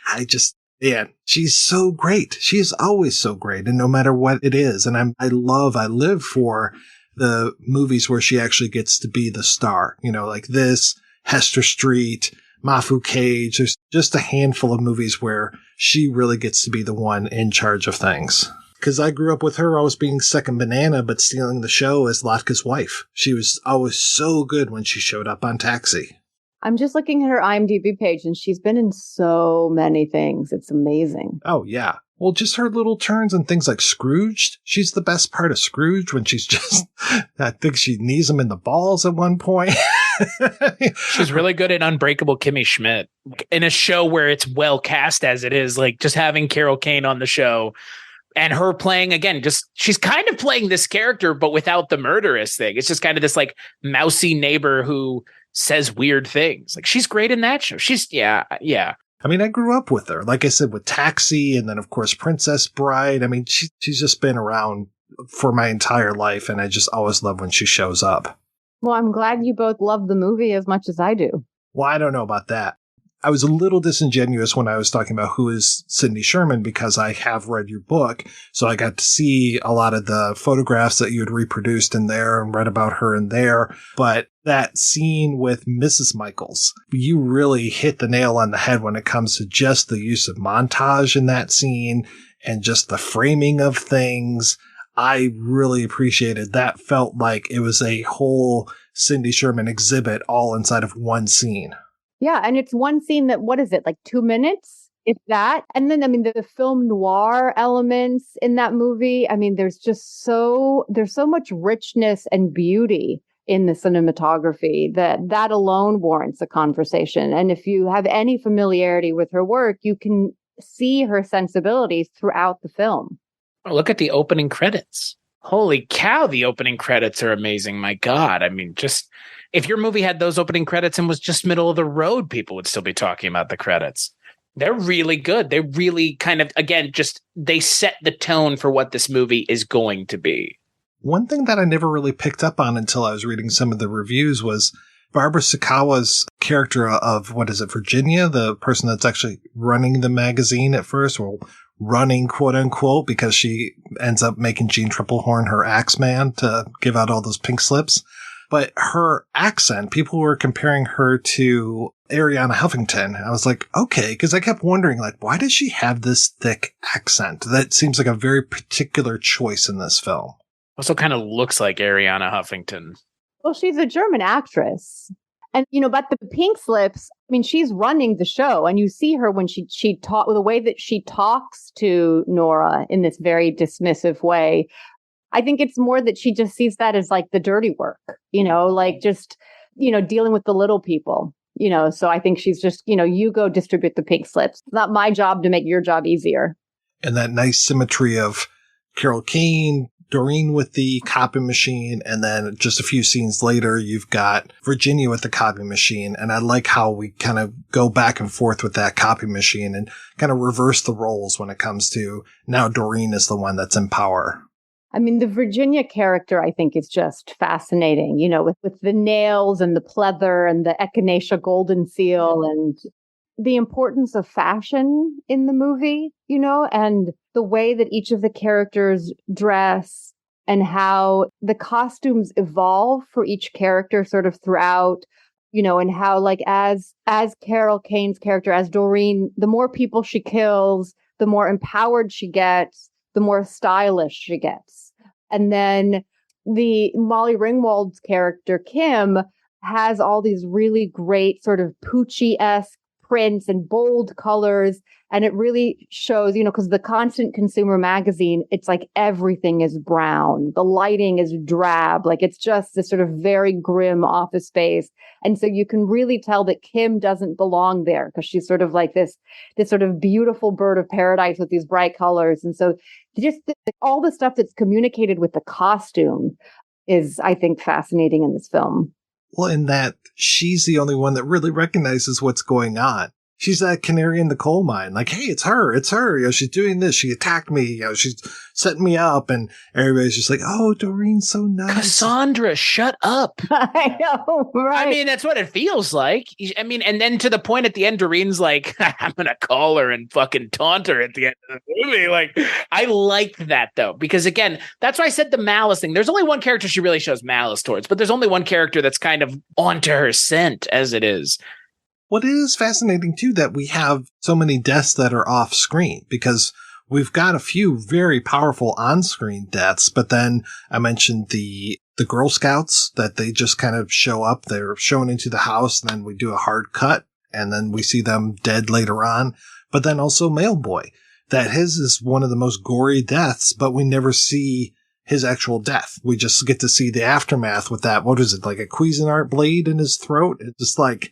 she's so great. She is always so great. And no matter what it is. And I live for the movies where she actually gets to be the star, like this, Hester Street, Mafu Cage. There's just a handful of movies where she really gets to be the one in charge of things. Because I grew up with her always being second banana, but stealing the show as Latka's wife. She was always so good when she showed up on Taxi. I'm just looking at her IMDb page, and she's been in so many things. It's amazing. Oh, yeah. Well, just her little turns and things like Scrooged. She's the best part of Scrooge when she's just, I think she knees him in the balls at one point. She's really good at Unbreakable Kimmy Schmidt in a show where it's well cast as it is, like just having Carol Kane on the show and her playing again, she's kind of playing this character, but without the murderous thing. It's just kind of this like mousy neighbor who says weird things. Like she's great in that show. Yeah. I mean, I grew up with her, like I said, with Taxi and then, of course, Princess Bride. I mean, she's just been around for my entire life, and I just always love when she shows up. Well, I'm glad you both love the movie as much as I do. Well, I don't know about that. I was a little disingenuous when I was talking about who is Cindy Sherman because I have read your book. So I got to see a lot of the photographs that you had reproduced in there and read about her in there. But that scene with Mrs. Michaels, you really hit the nail on the head when it comes to just the use of montage in that scene and just the framing of things. I really appreciated that. Felt like it was a whole Cindy Sherman exhibit all inside of one scene. Yeah, and it's one scene that, what is it, like 2 minutes, if that? And then, I mean, the film noir elements in that movie, I mean, there's so much richness and beauty in the cinematography that alone warrants a conversation. And if you have any familiarity with her work, you can see her sensibilities throughout the film. Oh, look at the opening credits. Holy cow, the opening credits are amazing. My God. I mean, just if your movie had those opening credits and was just middle of the road, people would still be talking about the credits. They're really good. They really kind of, again, they set the tone for what this movie is going to be. One thing that I never really picked up on until I was reading some of the reviews was Barbara Sakawa's character of, Virginia, the person that's actually running the magazine at first, or running, quote unquote, because she ends up making Jean Triplehorn her Axeman to give out all those pink slips. But her accent, people were comparing her to Ariana Huffington. I was like, okay, because I kept wondering, like, why does she have this thick accent? That seems like a very particular choice in this film. Also kind of looks like Ariana Huffington. Well, she's a German actress. And, but the pink slips, I mean, she's running the show, and you see her when she the way that she talks to Nora in this very dismissive way. I think it's more that she just sees that as like the dirty work, like just, dealing with the little people, so I think she's just, you go distribute the pink slips. It's not my job to make your job easier. And that nice symmetry of Carol Kane, Dorine with the copy machine, and then just a few scenes later, you've got Virginia with the copy machine. And I like how we kind of go back and forth with that copy machine and kind of reverse the roles when it comes to now Dorine is the one that's in power. I mean, the Virginia character, I think, is just fascinating, with the nails and the pleather and the echinacea golden seal and the importance of fashion in the movie, and the way that each of the characters dress and how the costumes evolve for each character sort of throughout, and how like as Carol Kane's character, as Dorine, the more people she kills, the more empowered she gets, the more stylish she gets. And then the Molly Ringwald's character, Kim, has all these really great sort of Poochie-esque prints and bold colors. And it really shows, because the Constant Consumer magazine, it's like everything is brown. The lighting is drab. Like it's just this sort of very grim office space. And so you can really tell that Kim doesn't belong there because she's sort of like this sort of beautiful bird of paradise with these bright colors. And so just all the stuff that's communicated with the costume is, I think, fascinating in this film. Well, in that she's the only one that really recognizes what's going on. She's that canary in the coal mine. Like, hey, it's her. She's doing this. She attacked me. She's setting me up. And everybody's just like, oh, Doreen's so nice. Cassandra, shut up. I know, right? I mean, that's what it feels like. I mean, and then to the point at the end, Doreen's like, I'm going to call her and fucking taunt her at the end of the movie. Like, I like that, though, because, again, that's why I said the malice thing. There's only one character she really shows malice towards, but there's only one character that's kind of onto her scent as it is. Well, it is fascinating, too, that we have so many deaths that are off screen because we've got a few very powerful on-screen deaths. But then I mentioned the Girl Scouts that they just kind of show up. They're shown into the house. And then we do a hard cut and then we see them dead later on. But then also Mail Boy, that his is one of the most gory deaths, but we never see his actual death. We just get to see the aftermath with that. What is it? Like a Cuisinart blade in his throat. It's just like,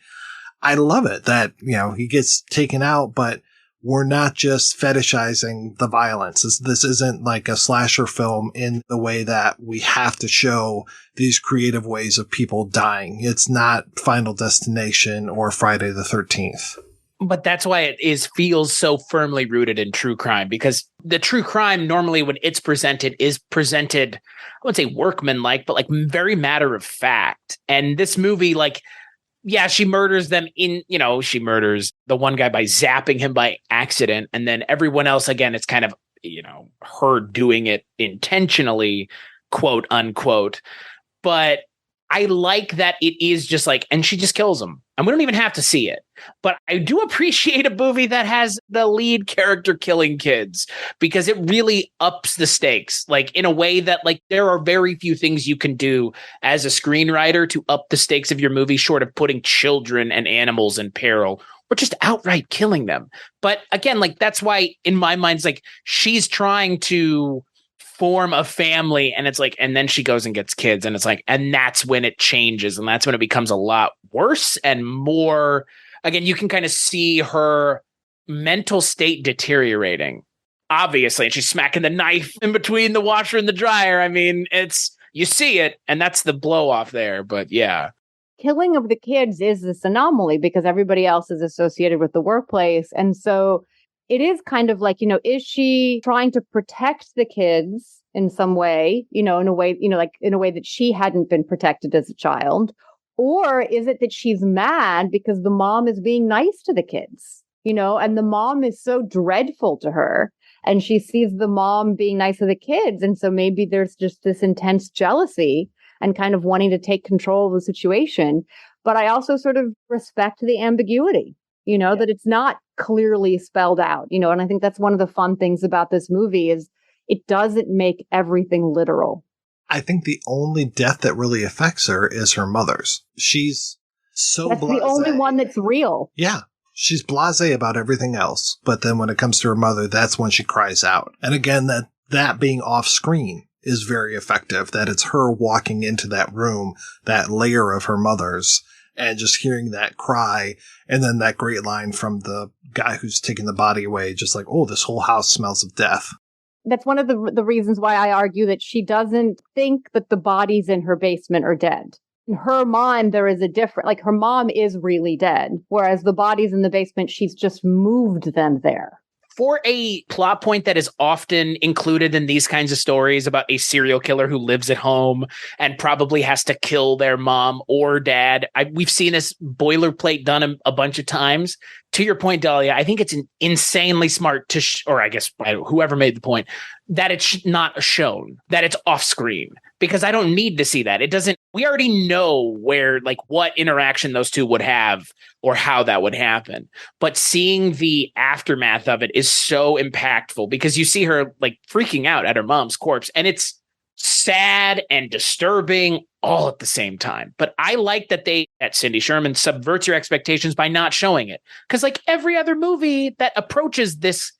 I love it that, he gets taken out, but we're not just fetishizing the violence. This isn't like a slasher film in the way that we have to show these creative ways of people dying. It's not Final Destination or Friday the 13th. But that's why it feels so firmly rooted in true crime, because the true crime normally when it's presented is presented, I wouldn't say workmanlike, but like very matter of fact. And this movie, like, yeah, she murders them she murders the one guy by zapping him by accident. And then everyone else, again, it's kind of, her doing it intentionally, quote unquote. But I like that it is just like, and she just kills him. And we don't even have to see it. But I do appreciate a movie that has the lead character killing kids because it really ups the stakes, like in a way that like there are very few things you can do as a screenwriter to up the stakes of your movie short of putting children and animals in peril or just outright killing them. But again, like that's why in my mind, it's like she's trying to form a family and it's like, and then she goes and gets kids and it's like, and that's when it changes and that's when it becomes a lot worse and more. Again, you can kind of see her mental state deteriorating, obviously, and she's smacking the knife in between the washer and the dryer. I mean, you see it, and that's the blow off there. But yeah. Killing of the kids is this anomaly because everybody else is associated with the workplace. And so it is kind of like, is she trying to protect the kids in some way, in a way, like in a way that she hadn't been protected as a child? Or is it that she's mad because the mom is being nice to the kids, and the mom is so dreadful to her and she sees the mom being nice to the kids. And so maybe there's just this intense jealousy and kind of wanting to take control of the situation. But I also sort of respect the ambiguity, that it's not clearly spelled out, and I think that's one of the fun things about this movie is it doesn't make everything literal. I think the only death that really affects her is her mother's. She's so That's blasé. The only one that's real. Yeah. She's blasé about everything else. But then when it comes to her mother, that's when she cries out. And again, that being off screen is very effective. That it's her walking into that room, that layer of her mother's, and just hearing that cry. And then that great line from the guy who's taking the body away, just like, oh, this whole house smells of death. That's one of the reasons why I argue that she doesn't think that the bodies in her basement are dead. In her mind, there is a different, like her mom is really dead, whereas the bodies in the basement, she's just moved them there. for a plot point that is often included in these kinds of stories about a serial killer who lives at home and probably has to kill their mom or dad. We've seen this boilerplate done a bunch of times. To your point, Dahlia, I think it's insanely smart or I guess whoever made the point, that it's not shown, that it's off screen, because I don't need to see that. We already know what interaction those two would have or how that would happen. But seeing the aftermath of it is so impactful because you see her like freaking out at her mom's corpse, and it's sad and disturbing all at the same time. But I like that Cindy Sherman subverts your expectations by not showing it. Because like every other movie that approaches this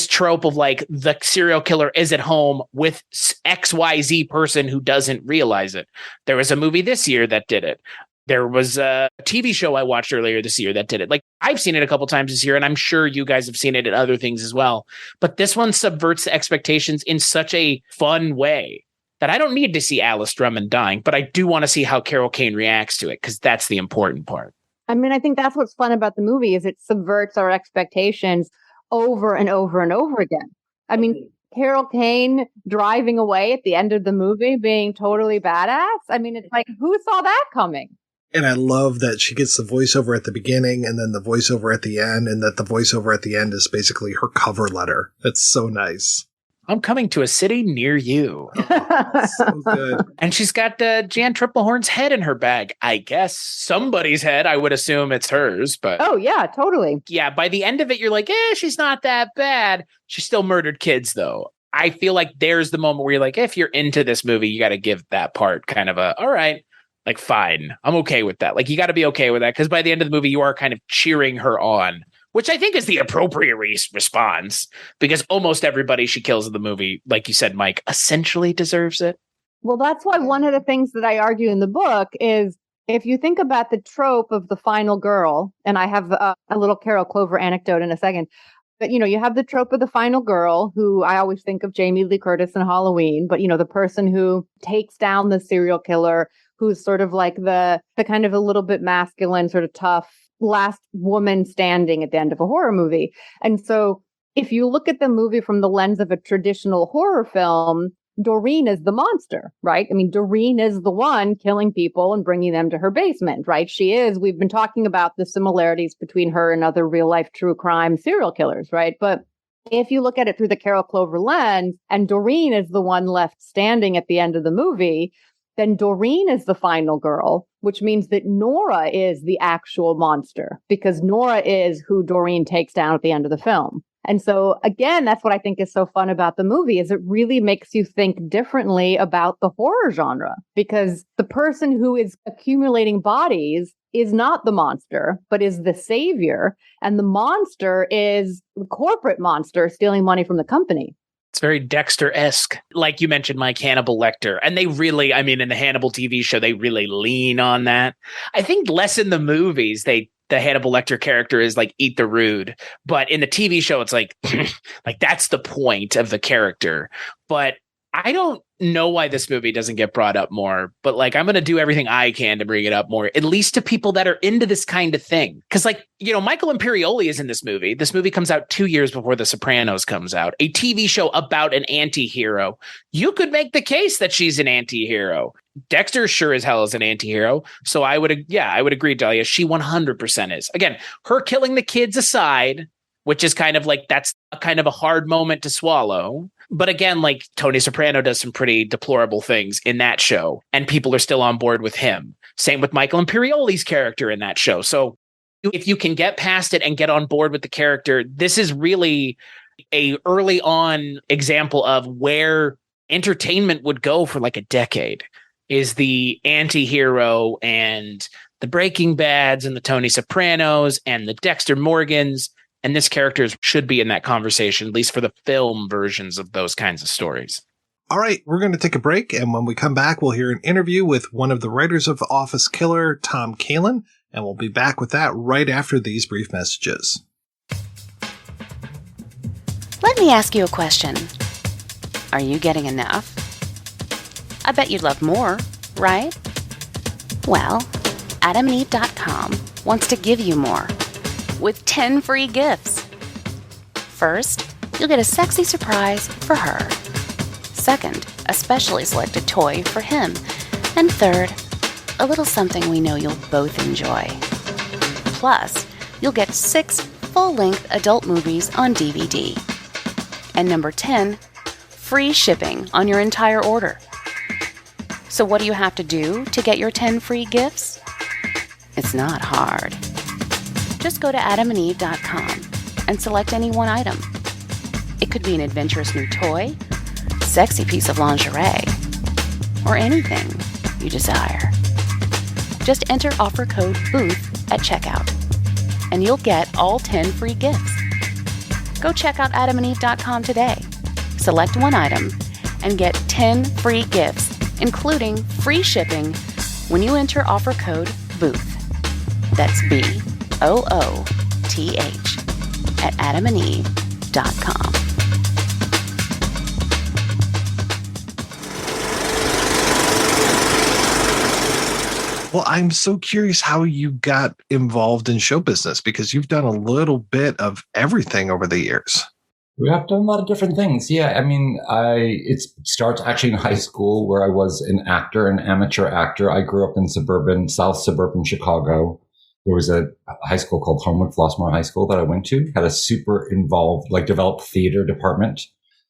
trope of like the serial killer is at home with XYZ person who doesn't realize it. There was a movie this year that did it. There was a TV show I watched earlier this year that did it. Like I've seen it a couple times this year, and I'm sure you guys have seen it in other things as well. But this one subverts the expectations in such a fun way that I don't need to see Alice Drummond dying, but I do want to see how Carol Kane reacts to it, because that's the important part. I mean, I think that's what's fun about the movie is it subverts our expectations over and over and over again. I mean, Carol Kane driving away at the end of the movie being totally badass. I mean, it's like, who saw that coming? And I love that she gets the voiceover at the beginning and then the voiceover at the end, and that the voiceover at the end is basically her cover letter. That's so nice. I'm coming to a city near you. So good. And she's got Jan Triplehorn's head in her bag. I guess somebody's head. I would assume it's hers, but oh yeah, totally. Yeah, by the end of it, you're like, she's not that bad. She still murdered kids, though. I feel like there's the moment where you're like, if you're into this movie, you got to give that part kind of all right, like fine, I'm okay with that. Like you got to be okay with that, because by the end of the movie, you are kind of cheering her on, which I think is the appropriate response, because almost everybody she kills in the movie, like you said, Mike, essentially deserves it. Well, that's why one of the things that I argue in the book is if you think about the trope of the final girl, and I have a little Carol Clover anecdote in a second, but, you have the trope of the final girl, who I always think of Jamie Lee Curtis in Halloween, but, the person who takes down the serial killer, who's sort of like the kind of a little bit masculine, sort of tough, last woman standing at the end of a horror movie. And so if you look at the movie from the lens of a traditional horror film, Dorine is the monster, right? I mean, Dorine is the one killing people and bringing them to her basement, right? We've been talking about the similarities between her and other real life true crime serial killers, right? But if you look at it through the Carol Clover lens, and Dorine is the one left standing at the end of the movie, then Dorine is the final girl, which means that Nora is the actual monster, because Nora is who Dorine takes down at the end of the film. And so, again, that's what I think is so fun about the movie, is it really makes you think differently about the horror genre, because the person who is accumulating bodies is not the monster, but is the savior. And the monster is the corporate monster stealing money from the company. It's very Dexter-esque. Like you mentioned, Mike, Hannibal Lecter. And they really, in the Hannibal TV show, they really lean on that. I think less in the movies, the Hannibal Lecter character is like, eat the rude. But in the TV show, it's like, like that's the point of the character. But I don't know why this movie doesn't get brought up more, but like, I'm going to do everything I can to bring it up more, at least to people that are into this kind of thing. Cause like, Michael Imperioli is in this movie. This movie comes out 2 years before The Sopranos comes out, a TV show about an anti-hero. You could make the case that she's an anti-hero. Dexter sure as hell is an anti-hero. So I would agree, Dahlia. She 100% is. Again, her killing the kids aside, which is kind of like, that's a kind of a hard moment to swallow. But again, like Tony Soprano does some pretty deplorable things in that show, and people are still on board with him. Same with Michael Imperioli's character in that show. So if you can get past it and get on board with the character, this is really a early on example of where entertainment would go for like a decade, is the anti-hero and the Breaking Bads and the Tony Sopranos and the Dexter Morgans. And this character should be in that conversation, at least for the film versions of those kinds of stories. All right, we're going to take a break. And when we come back, we'll hear an interview with one of the writers of Office Killer, Tom Kalin. And we'll be back with that right after these brief messages. Let me ask you a question. Are you getting enough? I bet you'd love more, right? Well, AdamandEve.com wants to give you more with 10 free gifts. First, you'll get a sexy surprise for her. Second, a specially selected toy for him. And third, a little something we know you'll both enjoy. Plus, you'll get 6 full-length adult movies on DVD. And number 10, free shipping on your entire order. So what do you have to do to get your 10 free gifts? It's not hard. Just go to adamandeve.com and select any one item. It could be an adventurous new toy, sexy piece of lingerie, or anything you desire. Just enter offer code BOOTH at checkout, and you'll get all 10 free gifts. Go check out adamandeve.com today. Select one item and get 10 free gifts, including free shipping when you enter offer code BOOTH. That's BOOTH at adamandeve.com. Well, I'm so curious how you got involved in show business, because you've done a little bit of everything over the years. We have done a lot of different things. Yeah, I mean, it starts actually in high school, where I was an amateur actor. I grew up in South suburban Chicago. There was a high school called Homewood Flossmoor High School that I went to, had a super involved, developed theater department.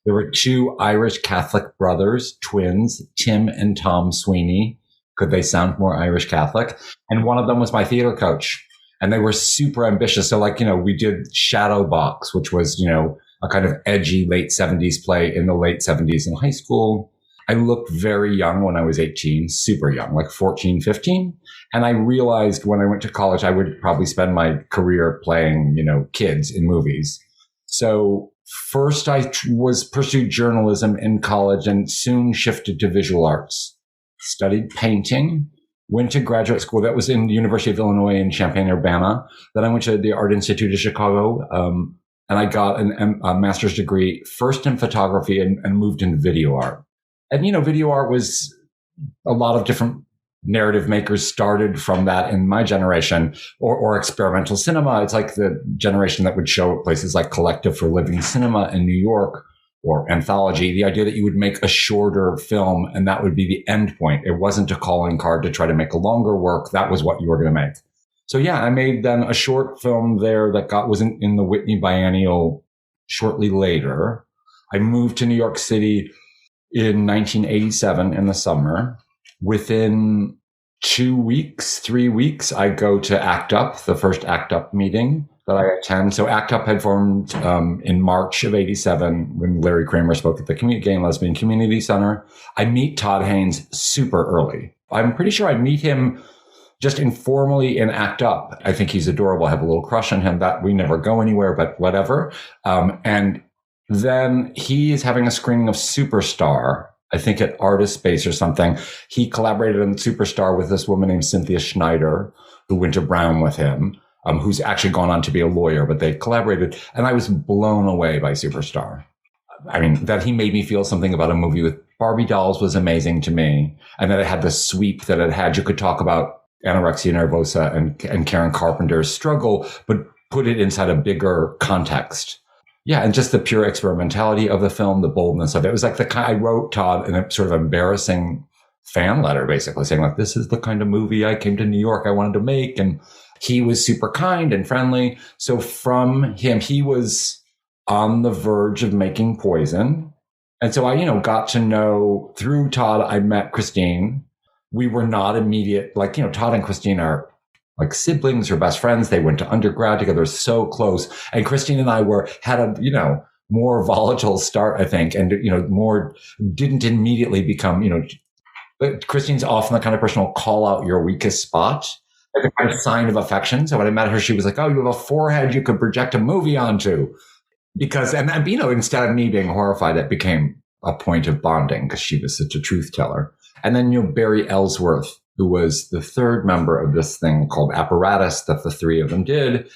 There were 2 Irish Catholic brothers, twins, Tim and Tom Sweeney. Could they sound more Irish Catholic? And one of them was my theater coach. And they were super ambitious. So we did Shadow Box, which was, a kind of edgy late 70s play in the late 70s in high school. I looked very young when I was 18, super young, 14, 15. And I realized when I went to college, I would probably spend my career playing, kids in movies. So first I pursued journalism in college and soon shifted to visual arts. Studied painting, went to graduate school. That was in the University of Illinois in Champaign-Urbana. Then I went to the Art Institute of Chicago, and I got a master's degree first in photography and moved into video art. And, video art was a lot of different narrative makers started from that in my generation, or experimental cinema. It's like the generation that would show at places like Collective for Living Cinema in New York, or Anthology, the idea that you would make a shorter film and that would be the end point. It wasn't a calling card to try to make a longer work. That was what you were going to make. So yeah, I made then a short film there that was in the Whitney Biennial shortly later. I moved to New York City in 1987 in the summer. Within 3 weeks, I go to ACT UP, the first ACT UP meeting that I attend. So ACT UP had formed in March of 87 when Larry Kramer spoke at the Gay and Lesbian Community Center. I meet Todd Haynes super early. I'm pretty sure I meet him just informally in ACT UP. I think he's adorable. I have a little crush on him. That we never go anywhere, but whatever. And then he is having a screening of Superstar, I think at Artist Space or something. He collaborated on Superstar with this woman named Cynthia Schneider, who went to Brown with him. Who's actually gone on to be a lawyer, but they collaborated. And I was blown away by Superstar. I mean, that he made me feel something about a movie with Barbie dolls was amazing to me. And that it had the sweep that it had. You could talk about anorexia nervosa and Karen Carpenter's struggle, but put it inside a bigger context. Yeah, and just the pure experimentality of the film, the boldness of it. It was like I wrote Todd in a sort of embarrassing fan letter, basically saying this is the kind of movie I came to New York I wanted to make. And he was super kind and friendly. So from him, he was on the verge of making Poison. And so I, got to know through Todd, I met Christine. We were not immediate, Todd and Christine are like siblings or best friends. They went to undergrad together, so close. And Christine and I had a, more volatile start, I think. And, didn't immediately become, but Christine's often the kind of person who'll call out your weakest spot. Like a kind of sign of affection. So when I met her, she was like, "Oh, you have a forehead you could project a movie onto." Because, and instead of me being horrified, it became a point of bonding because she was such a truth teller. And then, Barry Ellsworth, who was the third member of this thing called Apparatus that the three of them did.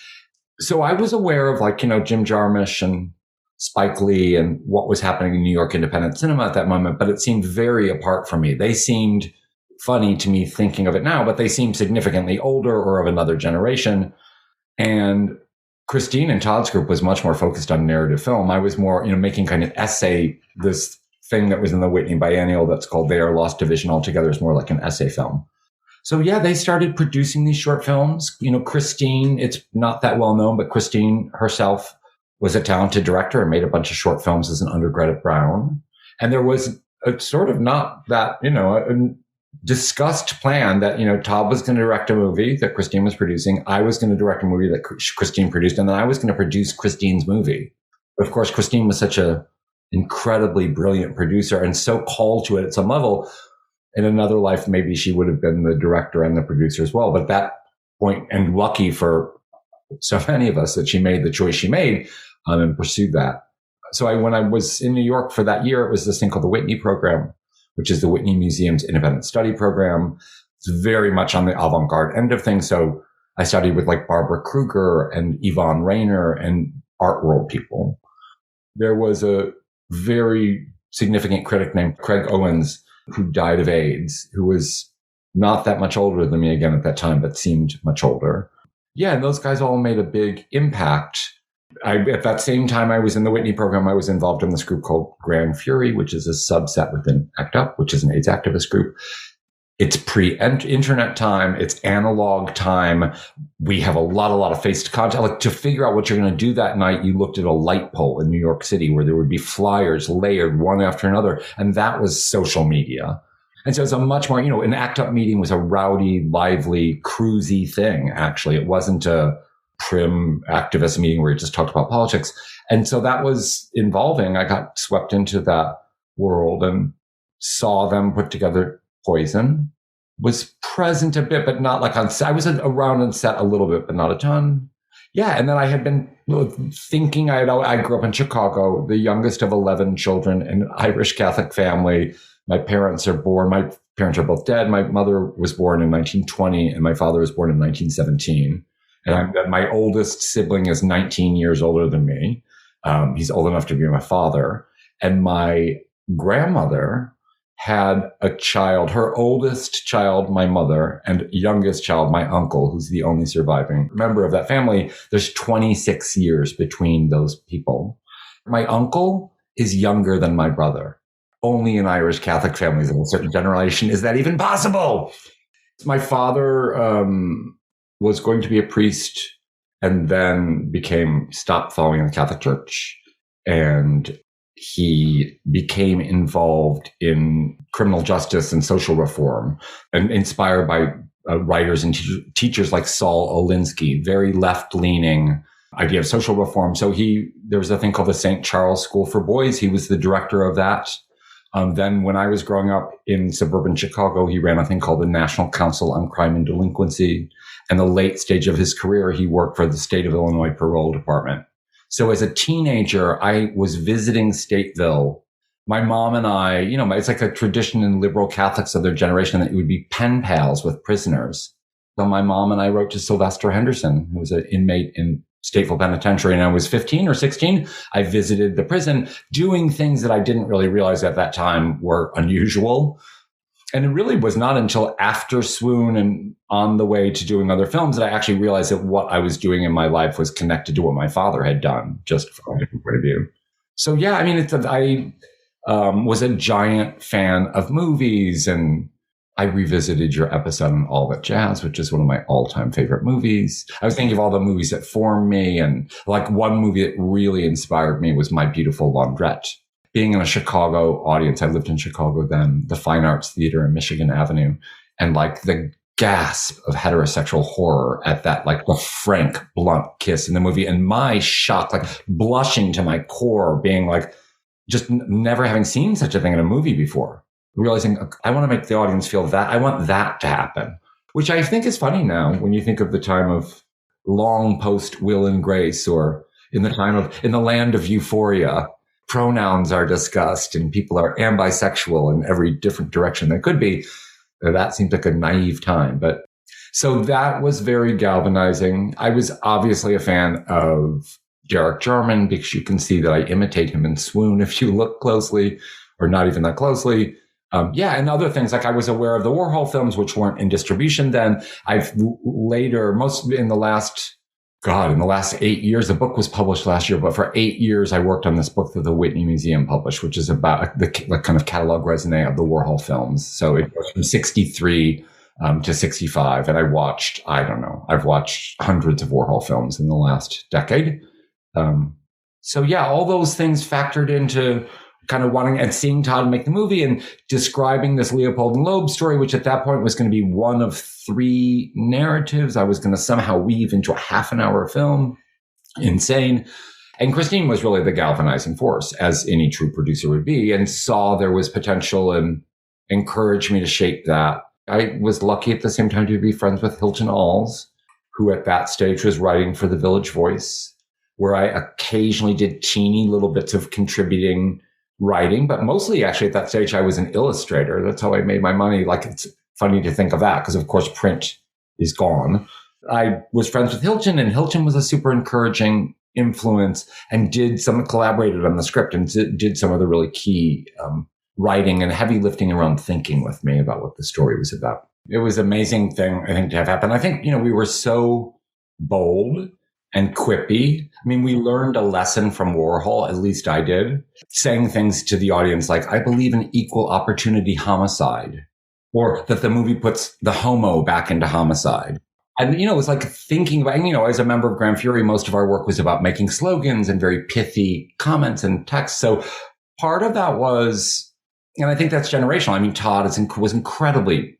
So I was aware of Jim Jarmusch and Spike Lee and what was happening in New York independent cinema at that moment, but it seemed very apart from me. They seemed funny to me thinking of it now, but they seem significantly older or of another generation. And Christine and Todd's group was much more focused on narrative film. I was more, making kind of essay, this thing that was in the Whitney Biennial that's called They Are Lost Division altogether is more like an essay film. So yeah, they started producing these short films. Christine, it's not that well known, but Christine herself was a talented director and made a bunch of short films as an undergrad at Brown. And there was a sort of not that, a discussed plan that, Todd was going to direct a movie that Christine was producing. I was going to direct a movie that Christine produced, and then I was going to produce Christine's movie. But of course, Christine was such a incredibly brilliant producer and so called to it at some level. In another life, maybe she would have been the director and the producer as well. But at that point, and lucky for so many of us that she made the choice she made and pursued that. So when I was in New York for that year, it was this thing called the Whitney Program, which is the Whitney Museum's independent study program. It's very much on the avant-garde end of things. So I studied with like Barbara Kruger and Yvonne Rainer and art world people. There was a very significant critic named Craig Owens who died of AIDS, who was not that much older than me again at that time, but seemed much older. Yeah, and those guys all made a big impact. At that same time I was in the Whitney program, I was involved in this group called Grand Fury, which is a subset within ACT UP, which is an AIDS activist group. It's pre-internet time. It's analog time. We have a lot of face contact. Like, to figure out what you're going to do that night, you looked at a light pole in New York City where there would be flyers layered one after another. And that was social media. And so it's a much more, an ACT UP meeting was a rowdy, lively, cruisy thing, actually. It wasn't a prim activist meeting where you just talked about politics. And so that was involving. I got swept into that world and saw them put together Poison, was present a bit, but not like on set. I was around on set a little bit, but not a ton. Yeah. And then I had been thinking, I grew up in Chicago, the youngest of 11 children in an Irish Catholic family. My parents are both dead. My mother was born in 1920 and my father was born in 1917. And my oldest sibling is 19 years older than me. He's old enough to be my father. And my grandmother had a child, her oldest child, my mother, and youngest child, my uncle, who's the only surviving member of that family. There's 26 years between those people. My uncle is younger than my brother. Only in Irish Catholic families of a certain generation is that even possible. My father was going to be a priest and then stopped following the Catholic Church. And he became involved in criminal justice and social reform, and inspired by writers and teachers like Saul Alinsky, very left-leaning idea of social reform. So there was a thing called the St. Charles School for Boys. He was the director of that. Then when I was growing up in suburban Chicago, he ran a thing called the National Council on Crime and Delinquency. And the late stage of his career, he worked for the state of Illinois Parole Department. So as a teenager, I was visiting Stateville. My mom and I, it's like a tradition in liberal Catholics of their generation that you would be pen pals with prisoners. So my mom and I wrote to Sylvester Henderson, who was an inmate in Stateville Penitentiary, and I was 15 or 16. I visited the prison doing things that I didn't really realize at that time were unusual. And it really was not until after Swoon and on the way to doing other films that I actually realized that what I was doing in my life was connected to what my father had done, just from a different point of view. So yeah, I mean, I was a giant fan of movies, and I revisited your episode on All That Jazz, which is one of my all-time favorite movies. I was thinking of all the movies that formed me, and like one movie that really inspired me was My Beautiful Laundrette. Being in a Chicago audience, I lived in Chicago then, the Fine Arts Theater in Michigan Avenue, and like the gasp of heterosexual horror at that, like the frank, blunt kiss in the movie, and my shock, like blushing to my core, being like, just never having seen such a thing in a movie before, realizing I want to make the audience feel that. I want that to happen, which I think is funny now when you think of the time of long post Will and Grace, or in the land of Euphoria. Pronouns are discussed and people are ambisexual in every different direction they could be. That seems like a naive time. But so that was very galvanizing. I was obviously a fan of Derek Jarman, because you can see that I imitate him in Swoon if you look closely, or not even that closely. And other things, like I was aware of the Warhol films, which weren't in distribution then. I've later, most in the last God, in the last 8 years, the book was published last year, but for 8 years, I worked on this book that the Whitney Museum published, which is about the kind of catalog raisonné of the Warhol films. So it goes from 63 to 65. And I've watched hundreds of Warhol films in the last decade. So yeah, all those things factored into kind of wanting and seeing Todd make the movie and describing this Leopold and Loeb story, which at that point was going to be one of 3 narratives I was going to somehow weave into a half an hour film. Insane. And Christine was really the galvanizing force, as any true producer would be, and saw there was potential and encouraged me to shape that. I was lucky at the same time to be friends with Hilton Alls, who at that stage was writing for The Village Voice, where I occasionally did teeny little bits of contributing writing, but mostly actually at that stage, I was an illustrator. That's how I made my money. Like, it's funny to think of that because, of course, print is gone. I was friends with Hilton, and Hilton was a super encouraging influence and collaborated on the script and did some of the really key writing and heavy lifting around thinking with me about what the story was about. It was an amazing thing, I think, to have happen. I think, we were so bold and quippy. I mean, we learned a lesson from Warhol, at least I did, saying things to the audience like, I believe in equal opportunity homicide, or that the movie puts the homo back into homicide. And, it was like thinking about, as a member of Grand Fury, most of our work was about making slogans and very pithy comments and text. So part of that was, and I think that's generational. I mean, Todd was incredibly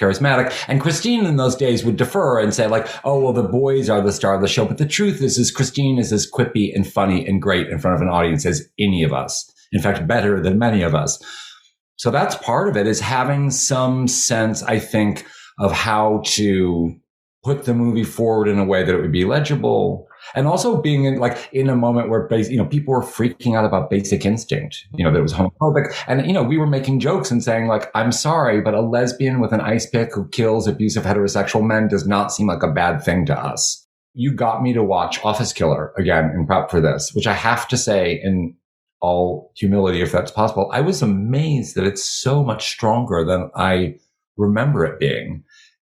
charismatic. And Christine in those days would defer and say like, oh, well, the boys are the star of the show. But the truth is Christine is as quippy and funny and great in front of an audience as any of us. In fact, better than many of us. So that's part of it, is having some sense, I think, of how to put the movie forward in a way that it would be legible. And also being in a moment where people were freaking out about Basic Instinct, that was homophobic. And, we were making jokes and saying like, I'm sorry, but a lesbian with an ice pick who kills abusive heterosexual men does not seem like a bad thing to us. You got me to watch Office Killer again in prep for this, which I have to say in all humility, if that's possible, I was amazed that it's so much stronger than I remember it being.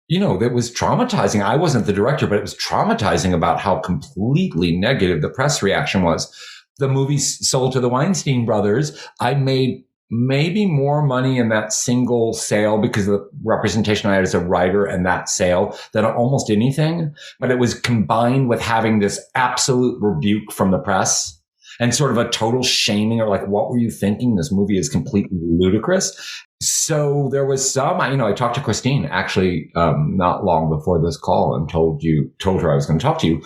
That was traumatizing. I wasn't the director, but it was traumatizing about how completely negative the press reaction was. The movie sold to the Weinstein brothers. I made maybe more money in that single sale because of the representation I had as a writer and that sale than almost anything. But it was combined with having this absolute rebuke from the press and sort of a total shaming, or like, what were you thinking? This movie is completely ludicrous. So there was some, I talked to Christine actually not long before this call and told her I was going to talk to you.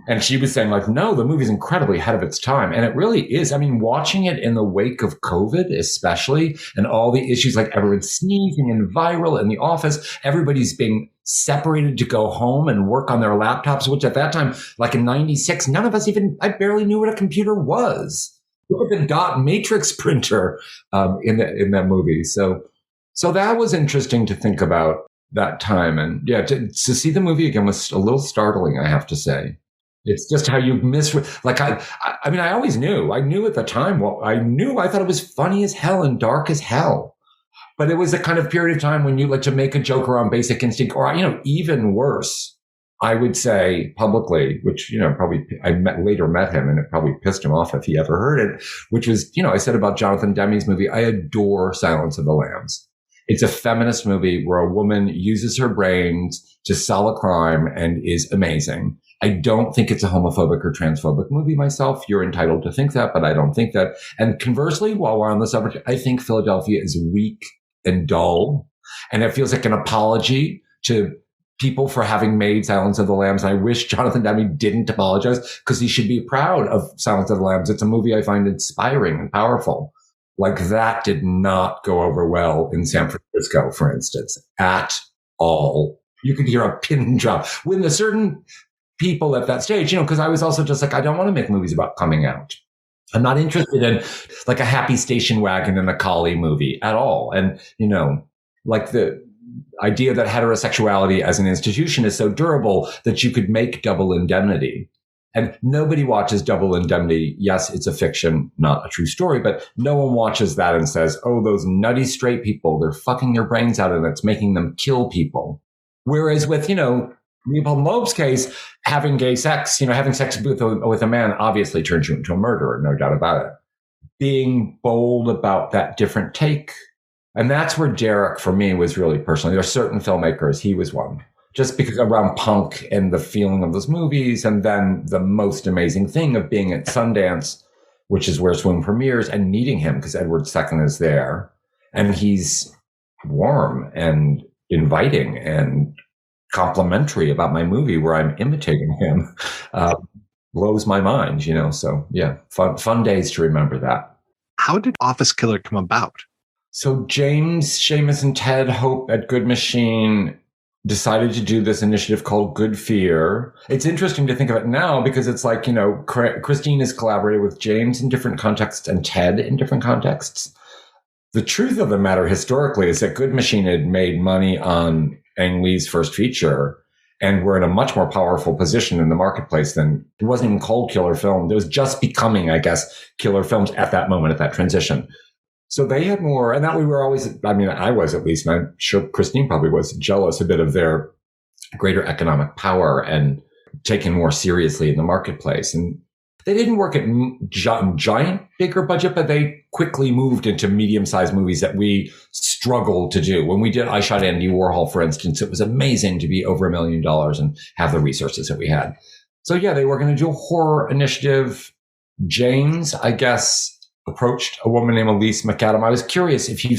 And she was saying like, no, the movie's incredibly ahead of its time. And it really is. I mean, watching it in the wake of COVID, especially, and all the issues like everyone's sneezing and viral in the office, everybody's being separated to go home and work on their laptops, which at that time, like in 96, none of us I barely knew what a computer was. Look at the dot matrix printer in that movie. So that was interesting to think about that time. And yeah, to see the movie again was a little startling, I have to say. It's just how you I always knew. I knew at the time I thought it was funny as hell and dark as hell. But it was a kind of period of time when you like to make a joke around Basic Instinct, or, even worse, I would say publicly, which, probably later met him and it probably pissed him off if he ever heard it, which was, I said about Jonathan Demme's movie, I adore Silence of the Lambs. It's a feminist movie where a woman uses her brains to solve a crime and is amazing. I don't think it's a homophobic or transphobic movie myself. You're entitled to think that, but I don't think that. And conversely, while we're on the subject, I think Philadelphia is weak and dull. And it feels like an apology to people for having made Silence of the Lambs. And I wish Jonathan Demme didn't apologize, because he should be proud of Silence of the Lambs. It's a movie I find inspiring and powerful. Like, that did not go over well in San Francisco, for instance, at all. You could hear a pin drop when the certain people at that stage, because I was also just like, I don't want to make movies about coming out. I'm not interested in like a Happy Station Wagon and a Collie movie at all. And, like the idea that heterosexuality as an institution is so durable that you could make Double Indemnity. And nobody watches Double Indemnity. Yes, it's a fiction, not a true story, but no one watches that and says, oh, those nutty straight people, they're fucking their brains out and it's making them kill people. Whereas with, Leopold Loeb's case, having gay sex, having sex with a man obviously turns you into a murderer, no doubt about it. Being bold about that different take. And that's where Derek, for me, was really personal. There are certain filmmakers, he was one. Just because around punk and the feeling of those movies, and then the most amazing thing of being at Sundance, which is where Swoon premieres, and meeting him because Edward II is there. And he's warm and inviting and complimentary about my movie where I'm imitating him. Blows my mind, So yeah, fun days to remember that. How did Office Killer come about? So James, Seamus, and Ted Hope at Good Machine decided to do this initiative called Good Fear. It's interesting to think of it now because it's like, Christine has collaborated with James in different contexts and Ted in different contexts. The truth of the matter historically is that Good Machine had made money on Ang Lee's first feature and were in a much more powerful position in the marketplace than it wasn't even called Killer Film. It was just becoming, I guess, Killer Films at that moment, at that transition. So they had more, and that we were always, I was at least, and I'm sure Christine probably was jealous a bit of their greater economic power and taken more seriously in the marketplace. And they didn't work at giant, bigger budget, but they quickly moved into medium-sized movies that we struggled to do. When we did I Shot Andy Warhol, for instance, it was amazing to be over $1 million and have the resources that we had. So yeah, they were going to do a horror initiative. James, I guess, approached a woman named Elise McAdam. I was curious if did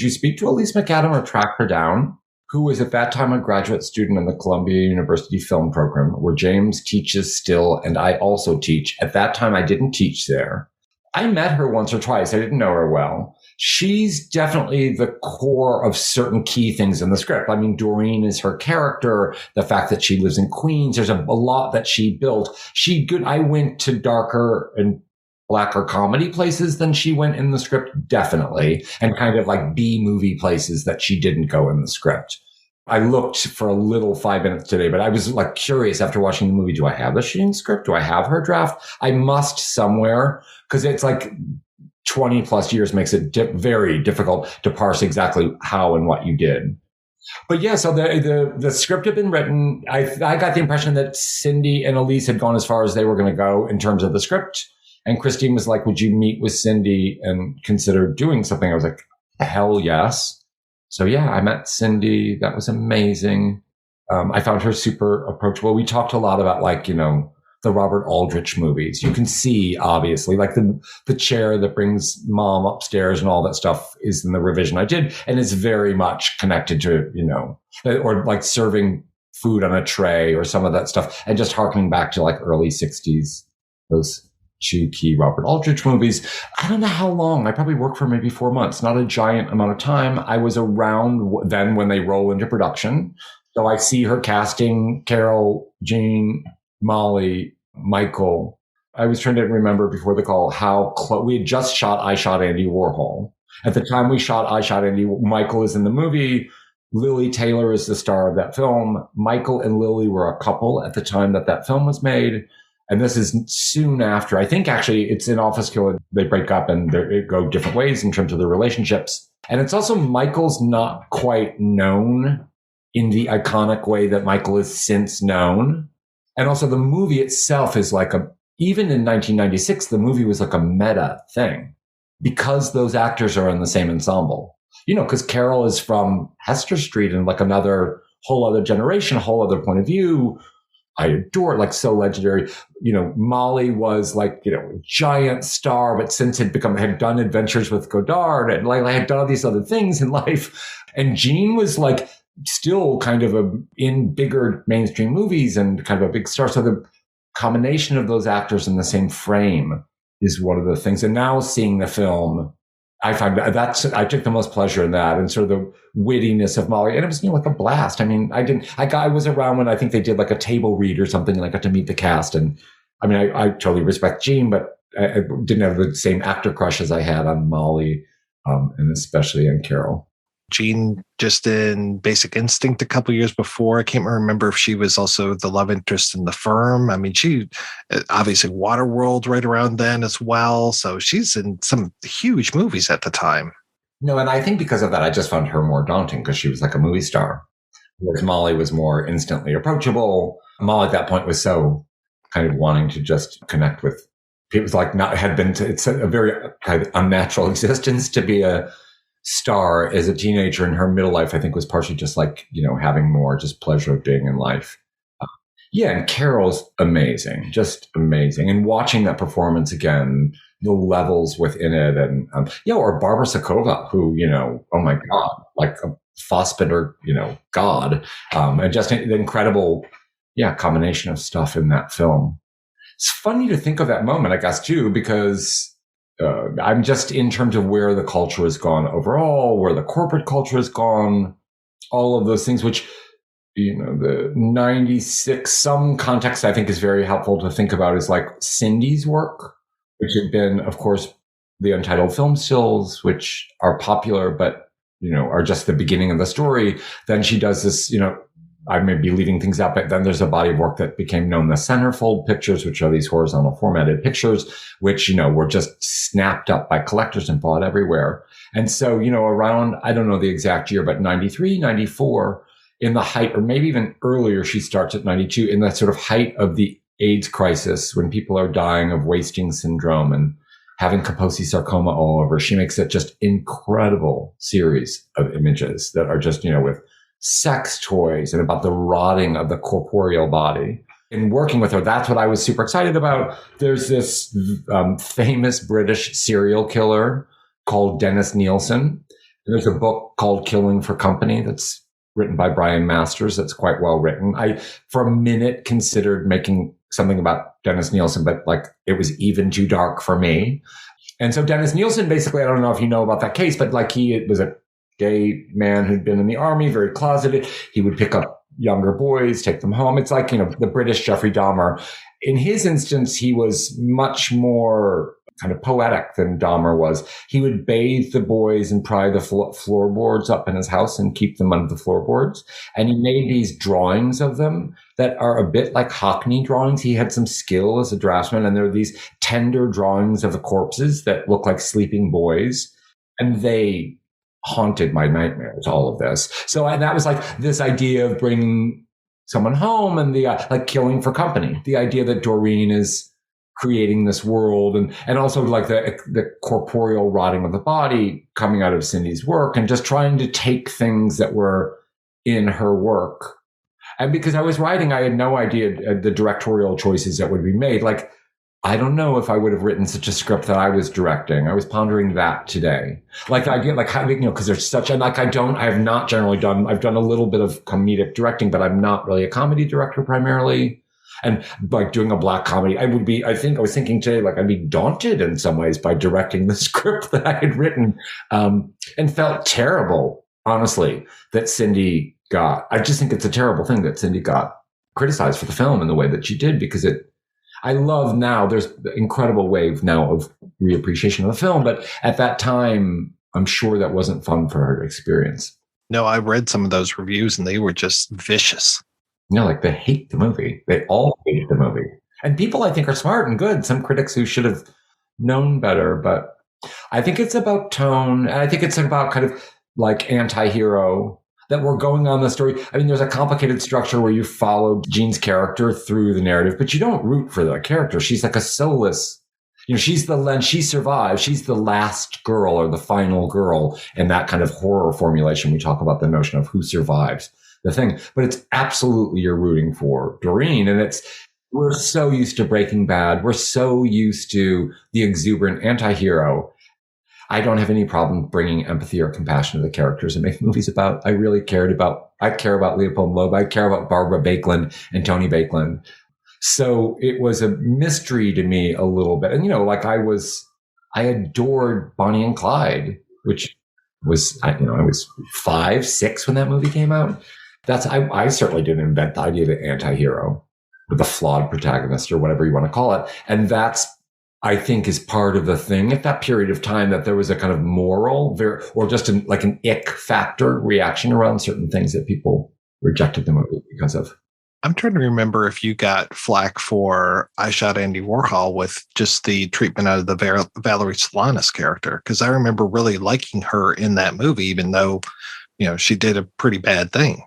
you speak to Elise McAdam or track her down? Who was at that time a graduate student in the Columbia University Film Program, where James teaches still, and I also teach. At that time, I didn't teach there. I met her once or twice. I didn't know her well. She's definitely the core of certain key things in the script. Dorine is her character. The fact that she lives in Queens, there's a lot that she built. I went to darker and blacker comedy places than she went in the script, definitely, and kind of like B-movie places that she didn't go in the script. I looked for a little 5 minutes today, but I was like curious after watching the movie, do I have the shooting script? Do I have her draft? I must somewhere, because it's like 20 plus years makes it very difficult to parse exactly how and what you did. But yeah, so the script had been written. I got the impression that Cindy and Elise had gone as far as they were going to go in terms of the script. And Christine was like, would you meet with Cindy and consider doing something? I was like, hell yes. So yeah, I met Cindy. That was amazing. I found her super approachable. We talked a lot about the Robert Aldrich movies. You can see, obviously, like the chair that brings mom upstairs and all that stuff is in the revision I did. And it's very much connected to, or like serving food on a tray or some of that stuff. And just harkening back to like early 60s, those two key Robert Aldrich movies. I don't know how long. I probably worked for maybe 4 months, not a giant amount of time. I was around then when they roll into production. So I see her casting Carol, Jean, Molly, Michael. I was trying to remember before the call how we had just shot I Shot Andy Warhol. At the time we shot I Shot Andy, Michael is in the movie. Lily Taylor is the star of that film. Michael and Lily were a couple at the time that film was made. And this is soon after. I think actually it's in Office Killer. They break up and they go different ways in terms of their relationships. And it's also Michael's not quite known in the iconic way that Michael is since known. And also the movie itself is like even in 1996, the movie was like a meta thing because those actors are in the same ensemble. Because Carol is from Hester Street and like another whole other generation, a whole other point of view. I adore it, like so legendary. Molly was like, a giant star, but since had done Adventures with Godard and like had done all these other things in life. And Jean was like still kind of in bigger mainstream movies and kind of a big star. So the combination of those actors in the same frame is one of the things. And now seeing the film, I find I took the most pleasure in that and sort of the wittiness of Molly. And it was, like a blast. I was around when I think they did like a table read or something and I got to meet the cast. And I totally respect Jean, but I didn't have the same actor crush as I had on Molly, and especially on Carol. Jean just in Basic Instinct a couple years before. I can't remember if she was also the love interest in The Firm. She obviously Waterworld right around then as well. So she's in some huge movies at the time. No, and I think because of that, I just found her more daunting because she was like a movie star. Whereas Molly was more instantly approachable. Molly at that point was so kind of wanting to just connect with people. It was like it's a very kind of unnatural existence to be a star as a teenager. In her middle life, I think, was partially just like, having more just pleasure of being in life. And Carol's amazing, just amazing. And watching that performance again, the levels within it, and or Barbara Sakova, who, oh my God, like a Fassbinder, God, and just the incredible, combination of stuff in that film. It's funny to think of that moment, I guess, too, because I'm just in terms of where the culture has gone overall, where the corporate culture has gone, all of those things, which, the 96, some context I think is very helpful to think about is like Cindy's work, which had been, of course, the Untitled Film Stills, which are popular, but, are just the beginning of the story. Then she does this, I may be leaving things out, but then there's a body of work that became known as centerfold pictures, which are these horizontal formatted pictures, which, were just snapped up by collectors and bought everywhere. And so, around, I don't know the exact year, but 93, 94, in the height, or maybe even earlier, she starts at 92, in the sort of height of the AIDS crisis, when people are dying of wasting syndrome and having Kaposi sarcoma all over. She makes it just incredible series of images that are just, with sex toys and about the rotting of the corporeal body. In working with her, that's what I was super excited about. There's this famous British serial killer called Dennis Nielsen. There's a book called Killing for Company that's written by Brian Masters. That's quite well written. I, for a minute, considered making something about Dennis Nielsen, but like it was even too dark for me. And so Dennis Nielsen, basically, I don't know if you know about that case, but like he was a gay man who'd been in the army, very closeted. He would pick up younger boys, take them home. It's like, the British Jeffrey Dahmer. In his instance, he was much more kind of poetic than Dahmer was. He would bathe the boys and pry the floorboards up in his house and keep them under the floorboards. And he made these drawings of them that are a bit like Hockney drawings. He had some skill as a draftsman, and there are these tender drawings of the corpses that look like sleeping boys. And they haunted my nightmares, all of this. So that was like this idea of bringing someone home, and the like Killing for Company, the idea that Dorine is creating this world, and also like the corporeal rotting of the body coming out of Cindy's work, and just trying to take things that were in her work. And because I was writing, I had no idea the directorial choices that would be made. Like, I don't know if I would have written such a script that I was directing. I was pondering that today. Like the idea, like how, because there's such, and like I've not generally done, I've done a little bit of comedic directing, but I'm not really a comedy director primarily. And like doing a black comedy, I was thinking today, like I'd be daunted in some ways by directing the script that I had written, and felt terrible, honestly, that Cindy got. I just think it's a terrible thing that Cindy got criticized for the film in the way that she did, because I love now, there's the incredible wave now of reappreciation of the film, but at that time, I'm sure that wasn't fun for her to experience. No, I read some of those reviews and they were just vicious. Like they hate the movie. They all hate the movie. And people, I think, are smart and good. Some critics who should have known better. But I think it's about tone. And I think it's about kind of like anti-hero, that we're going on the story. I mean, there's a complicated structure where you follow Jean's character through the narrative, but you don't root for the character. She's like a soulless, she's she survives. She's the last girl or the final girl in that kind of horror formulation. We talk about the notion of who survives the thing, but it's absolutely you're rooting for Dorine. And we're so used to Breaking Bad. We're so used to the exuberant anti-hero. I don't have any problem bringing empathy or compassion to the characters and make movies about. I care about Leopold Loeb. I care about Barbara Bakeland and Tony Bakeland. So it was a mystery to me a little bit. And, I adored Bonnie and Clyde, which was, I was 5, 6 when that movie came out. I certainly didn't invent the idea of the anti-hero with a flawed protagonist or whatever you want to call it. And that's, I think, is part of the thing at that period of time, that there was a kind of moral or just an ick factor reaction around certain things that people rejected the movie because of. I'm trying to remember if you got flack for I Shot Andy Warhol with just the treatment out of the Valerie Solanas character, because I remember really liking her in that movie, even though, she did a pretty bad thing.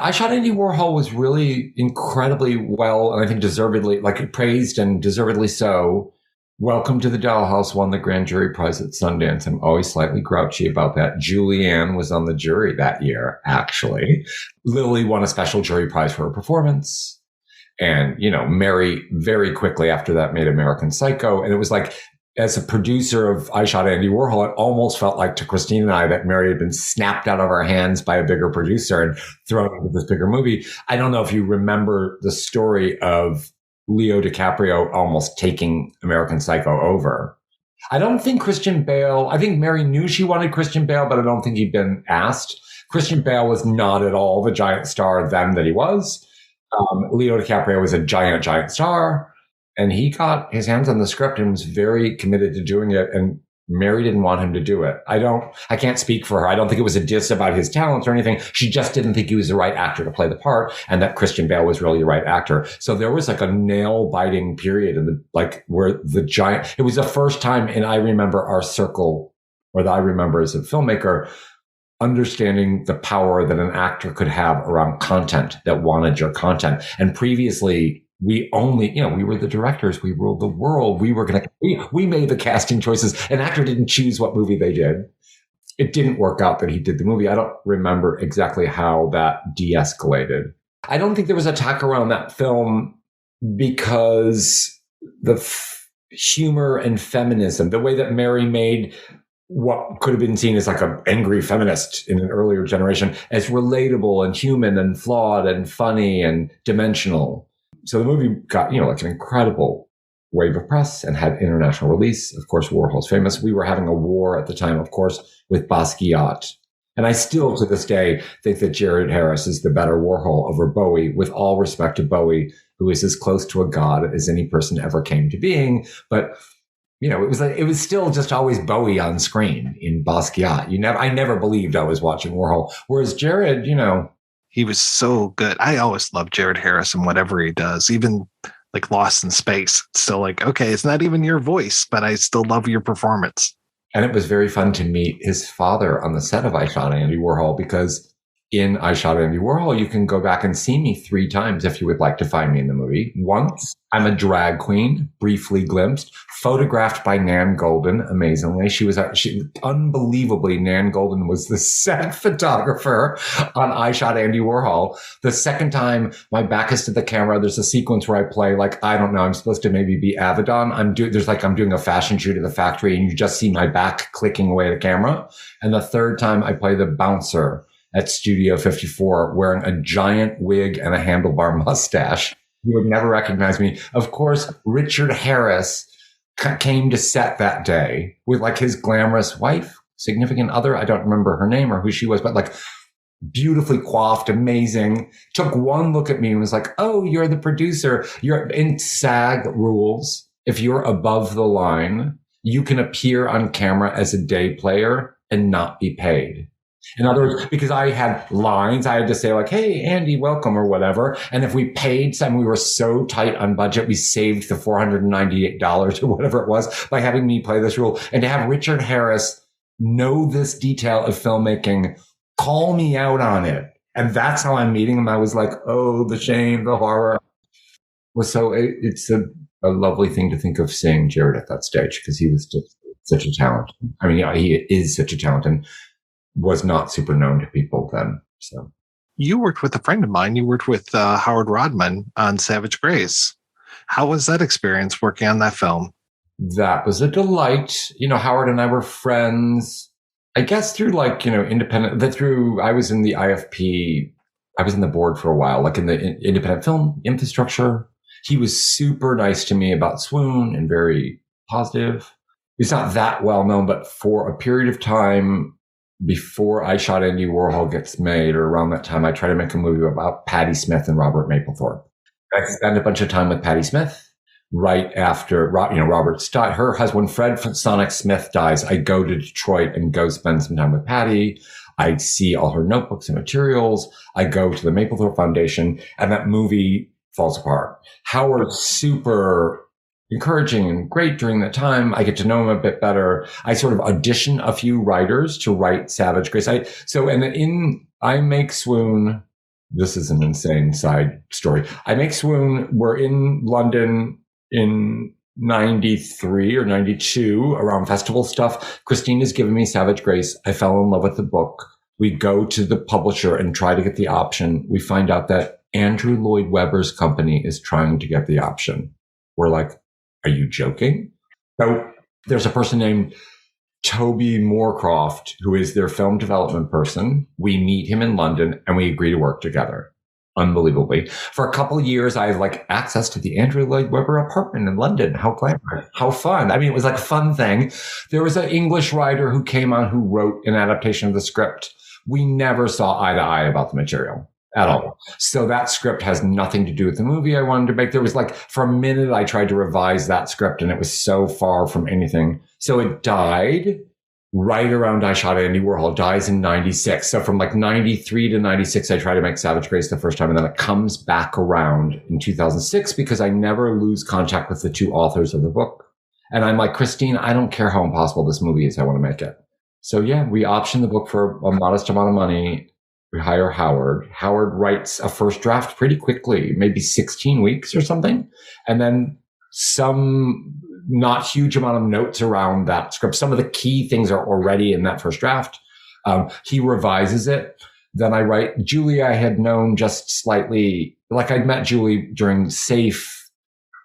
I Shot Andy Warhol was really incredibly well, and I think deservedly, like praised and deservedly so. Welcome to the Dollhouse won the grand jury prize at Sundance. I'm always slightly grouchy about that. Julianne was on the jury that year, actually. Lily won a special jury prize for her performance. And, you know, Mary very quickly after that made American Psycho. And it was like, as a producer of I Shot Andy Warhol, it almost felt like to Christine and I that Mary had been snapped out of our hands by a bigger producer and thrown into this bigger movie. I don't know if you remember the story of Leo DiCaprio almost taking American Psycho over. I don't think Christian Bale, I think Mary knew she wanted Christian Bale, but I don't think he'd been asked. Christian Bale was not at all the giant star then that he was. Leo DiCaprio was a giant star, and he got his hands on the script and was very committed to doing it. And Mary didn't want him to do it. I can't speak for her. I don't think it was a diss about his talents or anything. She just didn't think he was the right actor to play the part, and that Christian Bale was really the right actor. So there was like a nail biting period where it was the first time, and I remember our circle, or that I remember as a filmmaker, understanding the power that an actor could have around content, that wanted your content. And previously, we only, we were the directors. We ruled the world. We made the casting choices. An actor didn't choose what movie they did. It didn't work out that he did the movie. I don't remember exactly how that de-escalated. I don't think there was attack around that film because the humor and feminism, the way that Mary made what could have been seen as like an angry feminist in an earlier generation as relatable and human and flawed and funny and dimensional. So the movie got, like an incredible wave of press and had international release. Of course, Warhol's famous. We were having a war at the time, of course, with Basquiat. And I still, to this day, think that Jared Harris is the better Warhol over Bowie, with all respect to Bowie, who is as close to a god as any person ever came to being. But it was still just always Bowie on screen in Basquiat. I never believed I was watching Warhol. Whereas Jared, he was so good. I always love Jared Harris and whatever he does, even like Lost in Space. It's still like, okay, it's not even your voice, but I still love your performance. And it was very fun to meet his father on the set of I Shot Andy Warhol, because in I Shot Andy Warhol, you can go back and see me 3 times if you would like to find me in the movie. Once, I'm a drag queen, briefly glimpsed, photographed by Nan Golden, amazingly. Unbelievably, Nan Golden was the set photographer on I Shot Andy Warhol. The second time, my back is to the camera. There's a sequence where I play, I don't know, I'm supposed to maybe be Avedon. I'm doing a fashion shoot at the factory, and you just see my back clicking away at the camera. And the third time, I play the bouncer at Studio 54, wearing a giant wig and a handlebar mustache. You would never recognize me. Of course, Richard Harris came to set that day with his glamorous wife, significant other. I don't remember her name or who she was, but beautifully coiffed, amazing. Took one look at me and was like, "Oh, you're the producer. You're in SAG rules. If you're above the line, you can appear on camera as a day player and not be paid." In other words, because I had lines, I had to say "Hey, Andy, welcome," or whatever. And if we paid some, we were so tight on budget, we saved the $498 or whatever it was by having me play this role. And to have Richard Harris know this detail of filmmaking, call me out on it. And that's how I'm meeting him. I was like, oh, the shame, the horror. So it's a lovely thing to think of seeing Jared at that stage, because he was just such a talent. I mean, he is such a talent, and was not super known to people then. So you worked with a friend of mine. You worked with Howard Rodman on Savage Grace. How was that experience working on that film? That was a delight. Howard and I were friends, I guess, through independent, I was in the IFP. I was in the board for a while, in the independent film infrastructure. He was super nice to me about Swoon and very positive. He's not that well known, but for a period of time, before I Shot Andy Warhol gets made, or around that time, I tried to make a movie about Patti Smith and Robert Mapplethorpe. I spent a bunch of time with Patti Smith right after, Robert's died. Her husband, Fred Sonic Smith, dies. I go to Detroit and go spend some time with Patti. I see all her notebooks and materials. I go to the Mapplethorpe Foundation, and that movie falls apart. Howard's super encouraging and great during that time. I get to know him a bit better. I sort of audition a few writers to write Savage Grace. I Make Swoon, this is an insane side story. I make Swoon. We're in London in 93 or 92 around festival stuff. Christine has given me Savage Grace. I fell in love with the book. We go to the publisher and try to get the option. We find out that Andrew Lloyd Webber's company is trying to get the option. We're like, are you joking? So there's a person named Toby Moorcroft, who is their film development person. We meet him in London and we agree to work together. Unbelievably. For a couple of years, I had like access to the Andrew Lloyd Webber apartment in London. How glamorous. How fun. I mean, it was like a fun thing. There was an English writer who came on who wrote an adaptation of the script. We never saw eye to eye about the material at all. So that script has nothing to do with the movie I wanted to make. There was like, for a minute, I tried to revise that script and it was so far from anything. So it died right around I Shot Andy Warhol. Dies in 96. So from like 93 to 96, I tried to make Savage Grace the first time. And then it comes back around in 2006 because I never lose contact with the two authors of the book. And I'm like, Christine, I don't care how impossible this movie is. I want to make it. So yeah, we option the book for a modest amount of money. We hire Howard. Howard writes a first draft pretty quickly, maybe 16 weeks or something. And then some not huge amount of notes around that script. Some of the key things are already in that first draft. He revises it. Then I write. Julie, I had known just slightly, like I'd met Julie during SAFE,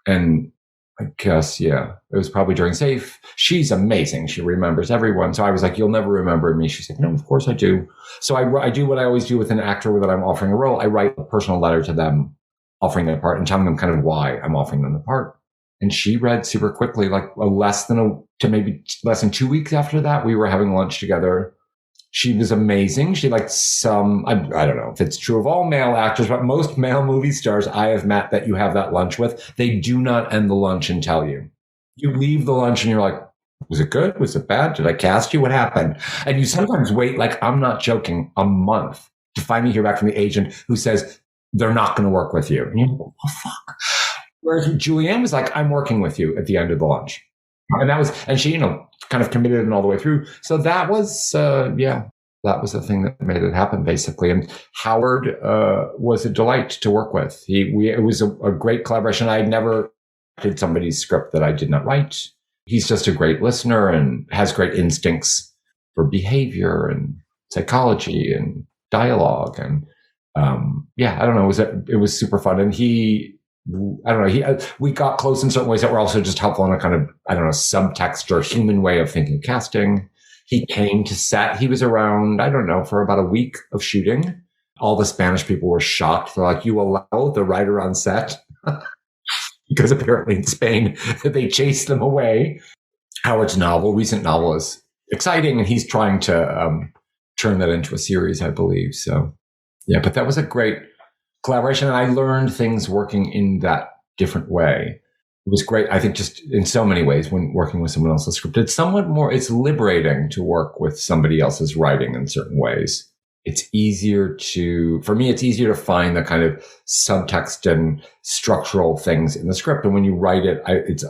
and I guess, yeah, it was probably during SAFE. She's amazing. She remembers everyone. So I was like, you'll never remember me. She said, no, of course I do. So I do what I always do with an actor that I'm offering a role. I write a personal letter to them, offering them the part and telling them kind of why I'm offering them the part. And she read super quickly, like less than 2 weeks after that, we were having lunch together. She was amazing. She liked I don't know if it's true of all male actors, but most male movie stars I have met that you have that lunch with, they do not end the lunch and tell you. You leave the lunch and you're like, was it good? Was it bad? Did I cast you? What happened? And you sometimes wait, like, I'm not joking, a month to finally hear back from the agent who says they're not going to work with you. And you're like, oh, fuck. Whereas Julianne was like, I'm working with you at the end of the lunch. And she, kind of committed and all the way through. So that was, that was the thing that made it happen, basically. And Howard was a delight to work with. It was a great collaboration. I had never did somebody's script that I did not write. He's just a great listener and has great instincts for behavior and psychology and dialogue. And I don't know, it was super fun. And we got close in certain ways that were also just helpful in a kind of, subtext or human way of thinking casting. He came to set. He was around, for about a week of shooting. All the Spanish people were shocked. They're like, you allow the writer on set? Because apparently in Spain, they chased them away. Howard's recent novel is exciting, and he's trying to turn that into a series, I believe. So, yeah, but that was a great collaboration, and I learned things working in that different way. It was great. I think just in so many ways when working with someone else's script, it's liberating to work with somebody else's writing in certain ways. For me, it's easier to find the kind of subtext and structural things in the script. And when you write it,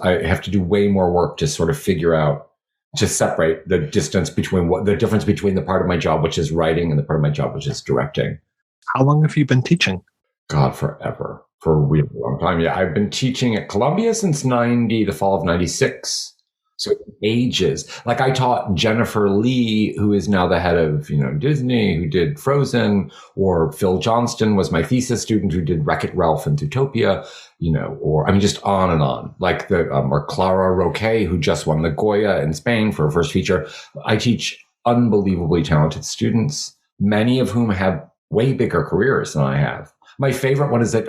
I have to do way more work to sort of figure out, to separate the difference between the part of my job, which is writing, and the part of my job, which is directing. How long have you been teaching? God, forever. For a really long time. Yeah, I've been teaching at Columbia since the fall of 96. So ages. Like I taught Jennifer Lee, who is now the head of, Disney, who did Frozen, or Phil Johnston was my thesis student who did Wreck-It Ralph and Zootopia, just on and on. Like or Clara Roque, who just won the Goya in Spain for her first feature. I teach unbelievably talented students, many of whom have way bigger careers than I have. My favorite one is that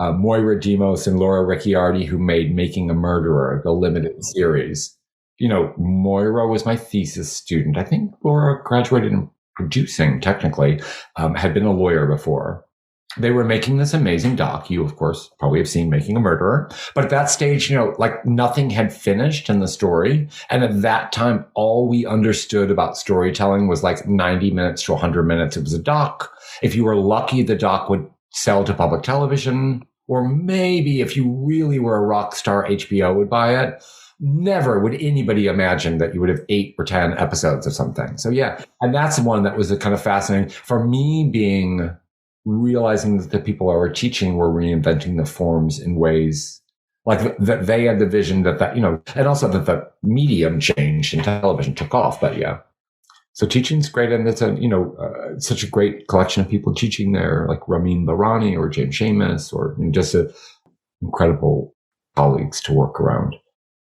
Moira Demos and Laura Ricciardi, who made Making a Murderer, the limited series. Moira was my thesis student. I think Laura graduated in producing, technically, had been a lawyer before. They were making this amazing doc. You, of course, probably have seen Making a Murderer. But at that stage, nothing had finished in the story. And at that time, all we understood about storytelling was like 90 minutes to 100 minutes. It was a doc. If you were lucky, the doc would sell to public television, or maybe if you really were a rock star, HBO would buy it. Never would anybody imagine that you would have 8 or 10 episodes of something. So yeah, and that's the one that was kind of fascinating for me, being realizing that the people I were teaching were reinventing the forms in ways like that they had the vision that, and also that the medium changed and television took off. But yeah, so teaching's great. And it's such a great collection of people teaching there, like Ramin Barani or James Seamus, or just incredible colleagues to work around.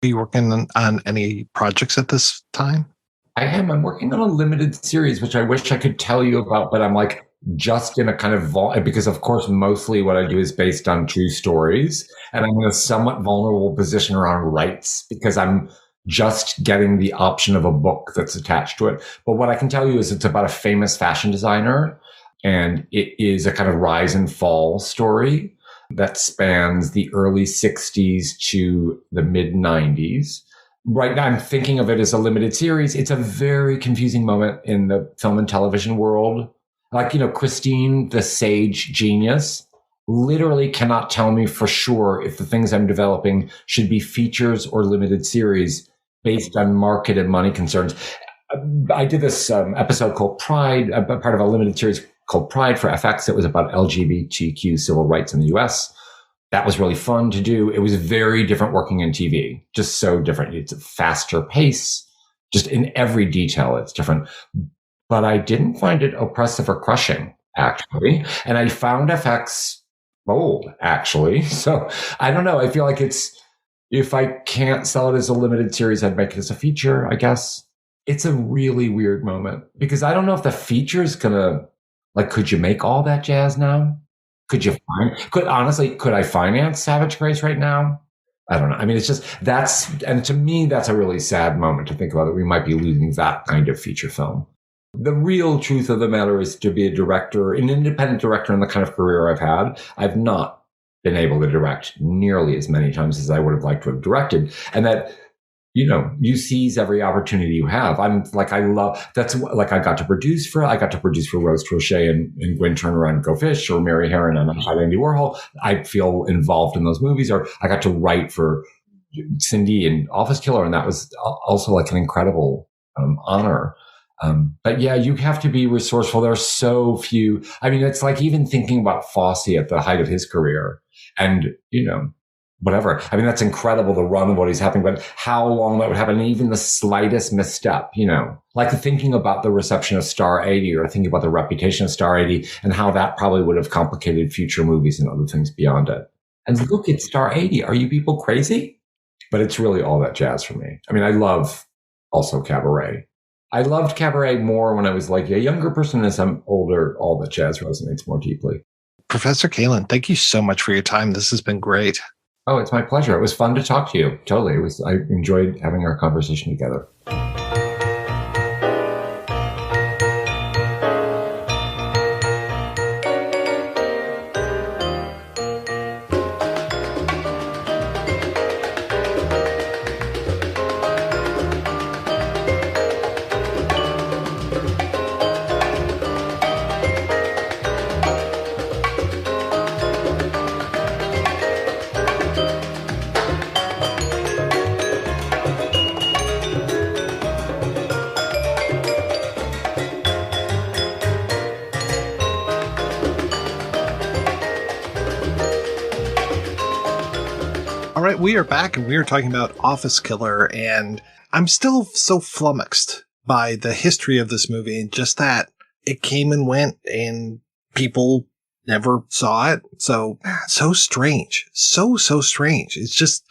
Are you working on any projects at this time? I am. I'm working on a limited series, which I wish I could tell you about, but I'm like just in a kind of because of course, mostly what I do is based on true stories, and I'm in a somewhat vulnerable position around rights because I'm just getting the option of a book that's attached to it. But what I can tell you is it's about a famous fashion designer, and it is a kind of rise and fall story that spans the early 60s to the mid 90s. Right now, I'm thinking of it as a limited series. It's a very confusing moment in the film and television world. Like, Christine, the sage genius, literally cannot tell me for sure if the things I'm developing should be features or limited series based on market and money concerns. I did this episode called Pride, part of a limited series called Pride for FX. It was about LGBTQ civil rights in the US. That was really fun to do. It was very different working in TV, just so different. It's a faster pace, just in every detail, it's different. But I didn't find it oppressive or crushing, actually. And I found FX bold, actually. So I don't know. I feel like if I can't sell it as a limited series, I'd make it as a feature, I guess. It's a really weird moment because I don't know if the feature is gonna, could you make all that jazz now? Could I finance Savage Grace right now? I don't know. I mean, it's just, and to me, that's a really sad moment to think about, that we might be losing that kind of feature film. The real truth of the matter is, to be a director, an independent director in the kind of career I've had, I've not been able to direct nearly as many times as I would have liked to have directed. And that, you seize every opportunity you have. I got to produce for Rose Trochet and Gwen Turner on Go Fish, or Mary Herron on Andy Warhol. I feel involved in those movies. Or I got to write for Cindy and Office Killer, and that was also like an incredible honor. But yeah, you have to be resourceful. There are so few. I mean, it's like even thinking about Fosse at the height of his career, and whatever. I mean, that's incredible, the run of what he's happening, but how long that would happen, even the slightest misstep, like thinking about the reception of Star 80 or thinking about the reputation of Star 80 and how that probably would have complicated future movies and other things beyond it. And look at Star 80. Are you people crazy? But it's really all that jazz for me. I mean, I love also Cabaret. I loved Cabaret more when I was like a younger person. As I'm older, all that jazz resonates more deeply. Professor Kalin, thank you so much for your time. This has been great. Oh, it's my pleasure. It was fun to talk to you. Totally. I enjoyed having our conversation together. We are back, and we are talking about Office Killer, and I'm still so flummoxed by the history of this movie, and just that it came and went and people never saw it. So strange. So strange. It's just,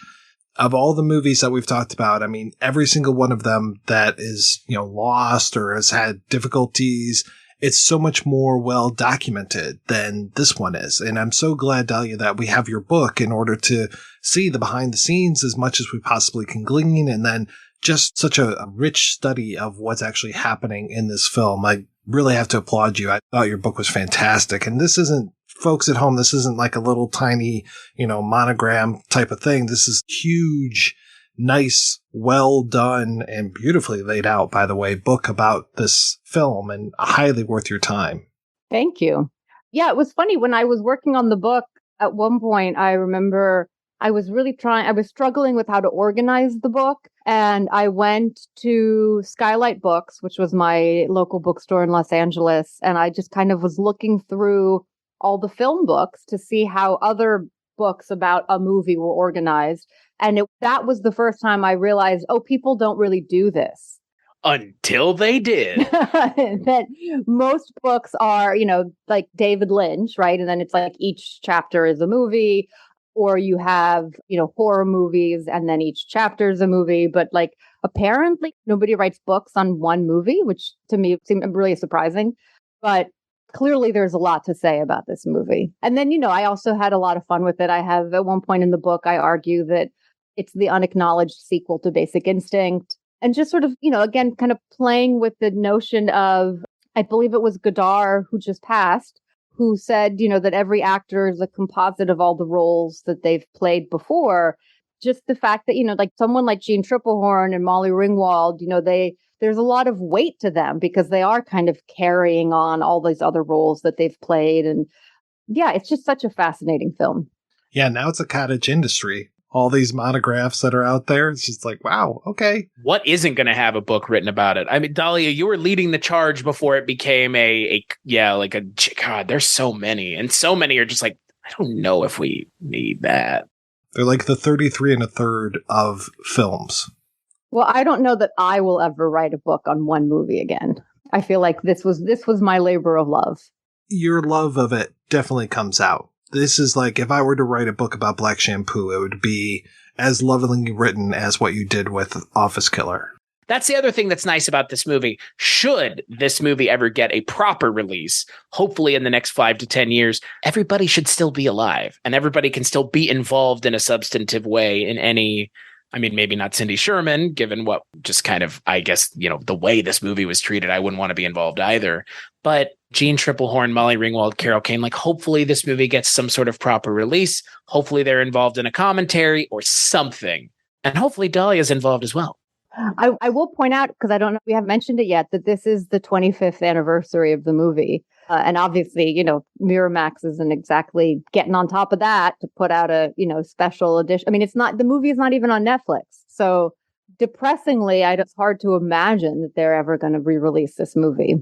of all the movies that we've talked about, I mean, every single one of them that is, lost or has had difficulties, it's so much more well documented than this one is. And I'm so glad, Dahlia, that we have your book in order to see the behind the scenes as much as we possibly can glean. And then just such a rich study of what's actually happening in this film. I really have to applaud you. I thought your book was fantastic. And this isn't, folks at home, this isn't like a little tiny, monogram type of thing. This is huge, nice, well done, and beautifully laid out, by the way, book about this film, and highly worth your time. Thank you. Yeah, it was funny when I was working on the book at one point. I remember I was struggling with how to organize the book. And I went to Skylight Books, which was my local bookstore in Los Angeles. And I just kind of was looking through all the film books to see how other books about a movie were organized. And that was the first time I realized, oh, people don't really do this. Until they did. That most books are, like David Lynch, right? And then it's like each chapter is a movie, or you have, horror movies and then each chapter is a movie. But like apparently nobody writes books on one movie, which to me seemed really surprising. But clearly there's a lot to say about this movie. And then, I also had a lot of fun with it. I have at one point in the book, I argue that it's the unacknowledged sequel to Basic Instinct. And just sort of, again, kind of playing with the notion of, I believe it was Godard who just passed, who said, that every actor is a composite of all the roles that they've played before. Just the fact that, like someone like Jean Tripplehorn and Molly Ringwald, there's a lot of weight to them because they are kind of carrying on all these other roles that they've played. And yeah, it's just such a fascinating film. Yeah, now it's a cottage industry. All these monographs that are out there. It's just like, wow, okay. What isn't going to have a book written about it? I mean, Dahlia, you were leading the charge before it became God, there's so many. And so many are just like, I don't know if we need that. They're like the 33 and a third of films. Well, I don't know that I will ever write a book on one movie again. I feel like this was my labor of love. Your love of it definitely comes out. This is like, if I were to write a book about Black Shampoo, it would be as lovingly written as what you did with Office Killer. That's the other thing that's nice about this movie. Should this movie ever get a proper release, hopefully in the next 5 to 10 years, everybody should still be alive and everybody can still be involved in a substantive way in any, I mean, maybe not Cindy Sherman, given what just kind of, I guess, the way this movie was treated, I wouldn't want to be involved either. But Jean Tripplehorn, Molly Ringwald, Carol Kane, like hopefully this movie gets some sort of proper release. Hopefully they're involved in a commentary or something. And hopefully Dahlia's involved as well. I will point out, because I don't know, we haven't mentioned it yet, that this is the 25th anniversary of the movie. And obviously, Miramax isn't exactly getting on top of that to put out a, special edition. I mean, the movie is not even on Netflix. So depressingly, it's hard to imagine that they're ever going to re-release this movie.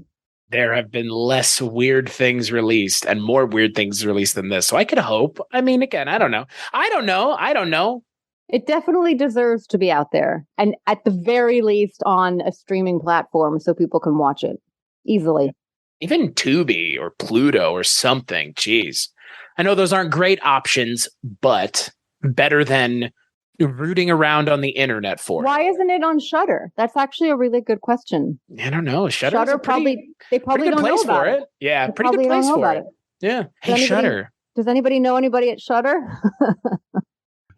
There have been less weird things released and more weird things released than this. So I could hope. I mean, again, I don't know. It definitely deserves to be out there. And at the very least on a streaming platform so people can watch it easily. Even Tubi or Pluto or something. Jeez. I know those aren't great options, but better than rooting around on the internet for Why isn't it on Shudder? That's actually a really good question. I don't know. Shudder probably don't know about it. Yeah, pretty good place for it. Yeah. Hey, Shudder. Does anybody know anybody at Shudder?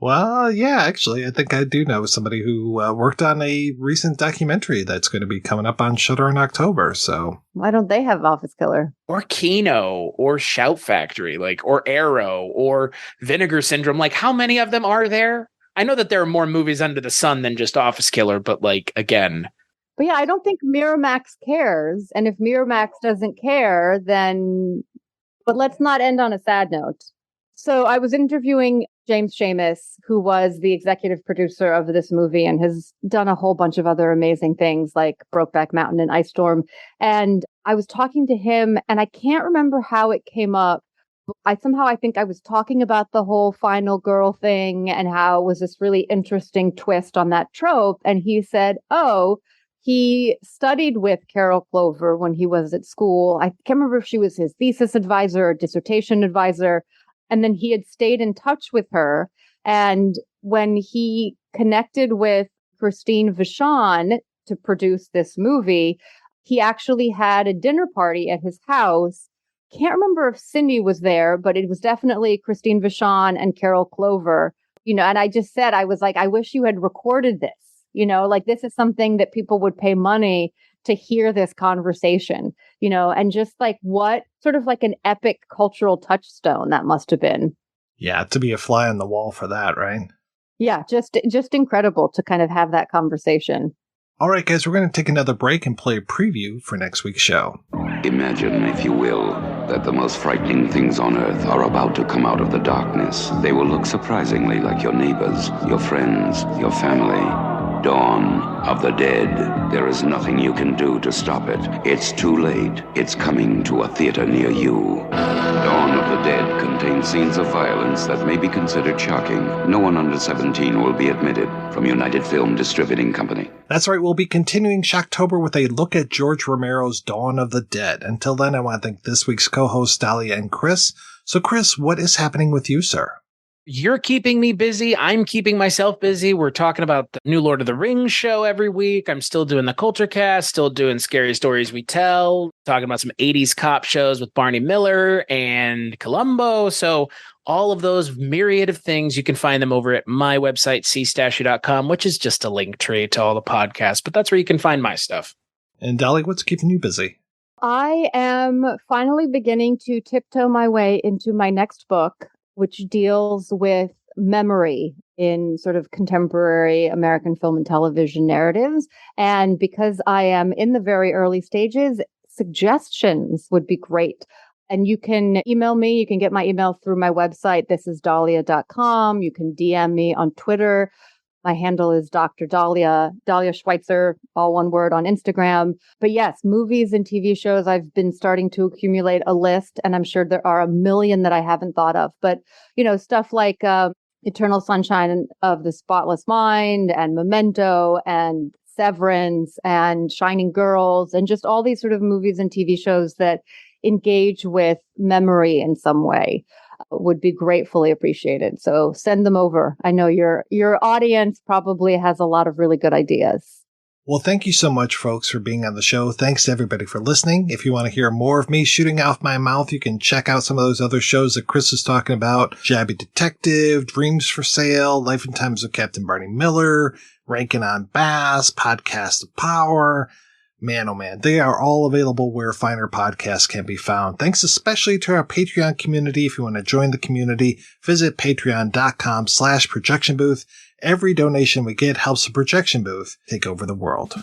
Well, yeah, actually, I think I do know somebody who worked on a recent documentary that's going to be coming up on Shudder in October. So why don't they have Office Killer? Or Kino, or Shout Factory, or Arrow, or Vinegar Syndrome. How many of them are there? I know that there are more movies under the sun than just Office Killer, but again. But yeah, I don't think Miramax cares. And if Miramax doesn't care, then... But let's not end on a sad note. So I was interviewing James Schamus, who was the executive producer of this movie and has done a whole bunch of other amazing things like Brokeback Mountain and Ice Storm. And I was talking to him, and I can't remember how it came up. I think I was talking about the whole final girl thing and how it was this really interesting twist on that trope. And he said, he studied with Carol Clover when he was at school. I can't remember if she was his thesis advisor or dissertation advisor. And then he had stayed in touch with her. And when he connected with Christine Vachon to produce this movie, he actually had a dinner party at his house. Can't remember if Cindy was there, but it was definitely Christine Vachon and Carol Clover, and I just said, I was like, I wish you had recorded this, this is something that people would pay money to hear this conversation, and just what sort of an epic cultural touchstone that must have been. Yeah, to be a fly on the wall for that, right? Yeah, just incredible to kind of have that conversation. All right, guys, we're going to take another break and play a preview for next week's show. Imagine, if you will, that the most frightening things on Earth are about to come out of the darkness. They will look surprisingly like your neighbors, your friends, your family. Dawn of the Dead. There is nothing you can do to stop it. It's too late. It's coming to a theater near you. Dawn of the Dead contains scenes of violence that may be considered shocking. No one under 17 will be admitted. From United Film Distributing Company. That's right, we'll be continuing Shocktober with a look at George Romero's Dawn of the Dead. Until then, I want to thank this week's co-hosts, Dahlia and Chris. So, Chris, what is happening with you, sir? You're keeping me busy. I'm keeping myself busy. We're talking about the new Lord of the Rings show every week. I'm still doing the Culture Cast, still doing Scary Stories We Tell, talking about some 80s cop shows with Barney Miller and Columbo. So all of those myriad of things, you can find them over at my website, cstachiw.com, which is just a link tree to all the podcasts. But that's where you can find my stuff. And Dahlia, what's keeping you busy? I am finally beginning to tiptoe my way into my next book, which deals with memory in sort of contemporary American film and television narratives. And because I am in the very early stages, suggestions would be great. And you can email me. You can get my email through my website. thisisdahlia.com. You can DM me on Twitter. My handle is Dr. Dahlia, Dahlia Schweitzer, all one word on Instagram. But yes, movies and TV shows, I've been starting to accumulate a list, and I'm sure there are a million that I haven't thought of. But, you know, stuff like Eternal Sunshine of the Spotless Mind and Memento and Severance and Shining Girls and just all these sort of movies and TV shows that engage with memory in some way would be gratefully appreciated. So send them over. I know your audience probably has a lot of really good ideas. Well, thank you so much, folks, for being on the show. Thanks to everybody for listening. If you want to hear more of me shooting off my mouth, you can check out some of those other shows that Chris is talking about. Jabby Detective, Dreams for Sale, Life and Times of Captain Barney Miller, Rankin' on Bass, Podcast of Power. Man, oh man, they are all available where finer podcasts can be found. Thanks especially to our Patreon community. If you want to join the community, visit patreon.com/projection booth. Every donation we get helps the projection booth take over the world.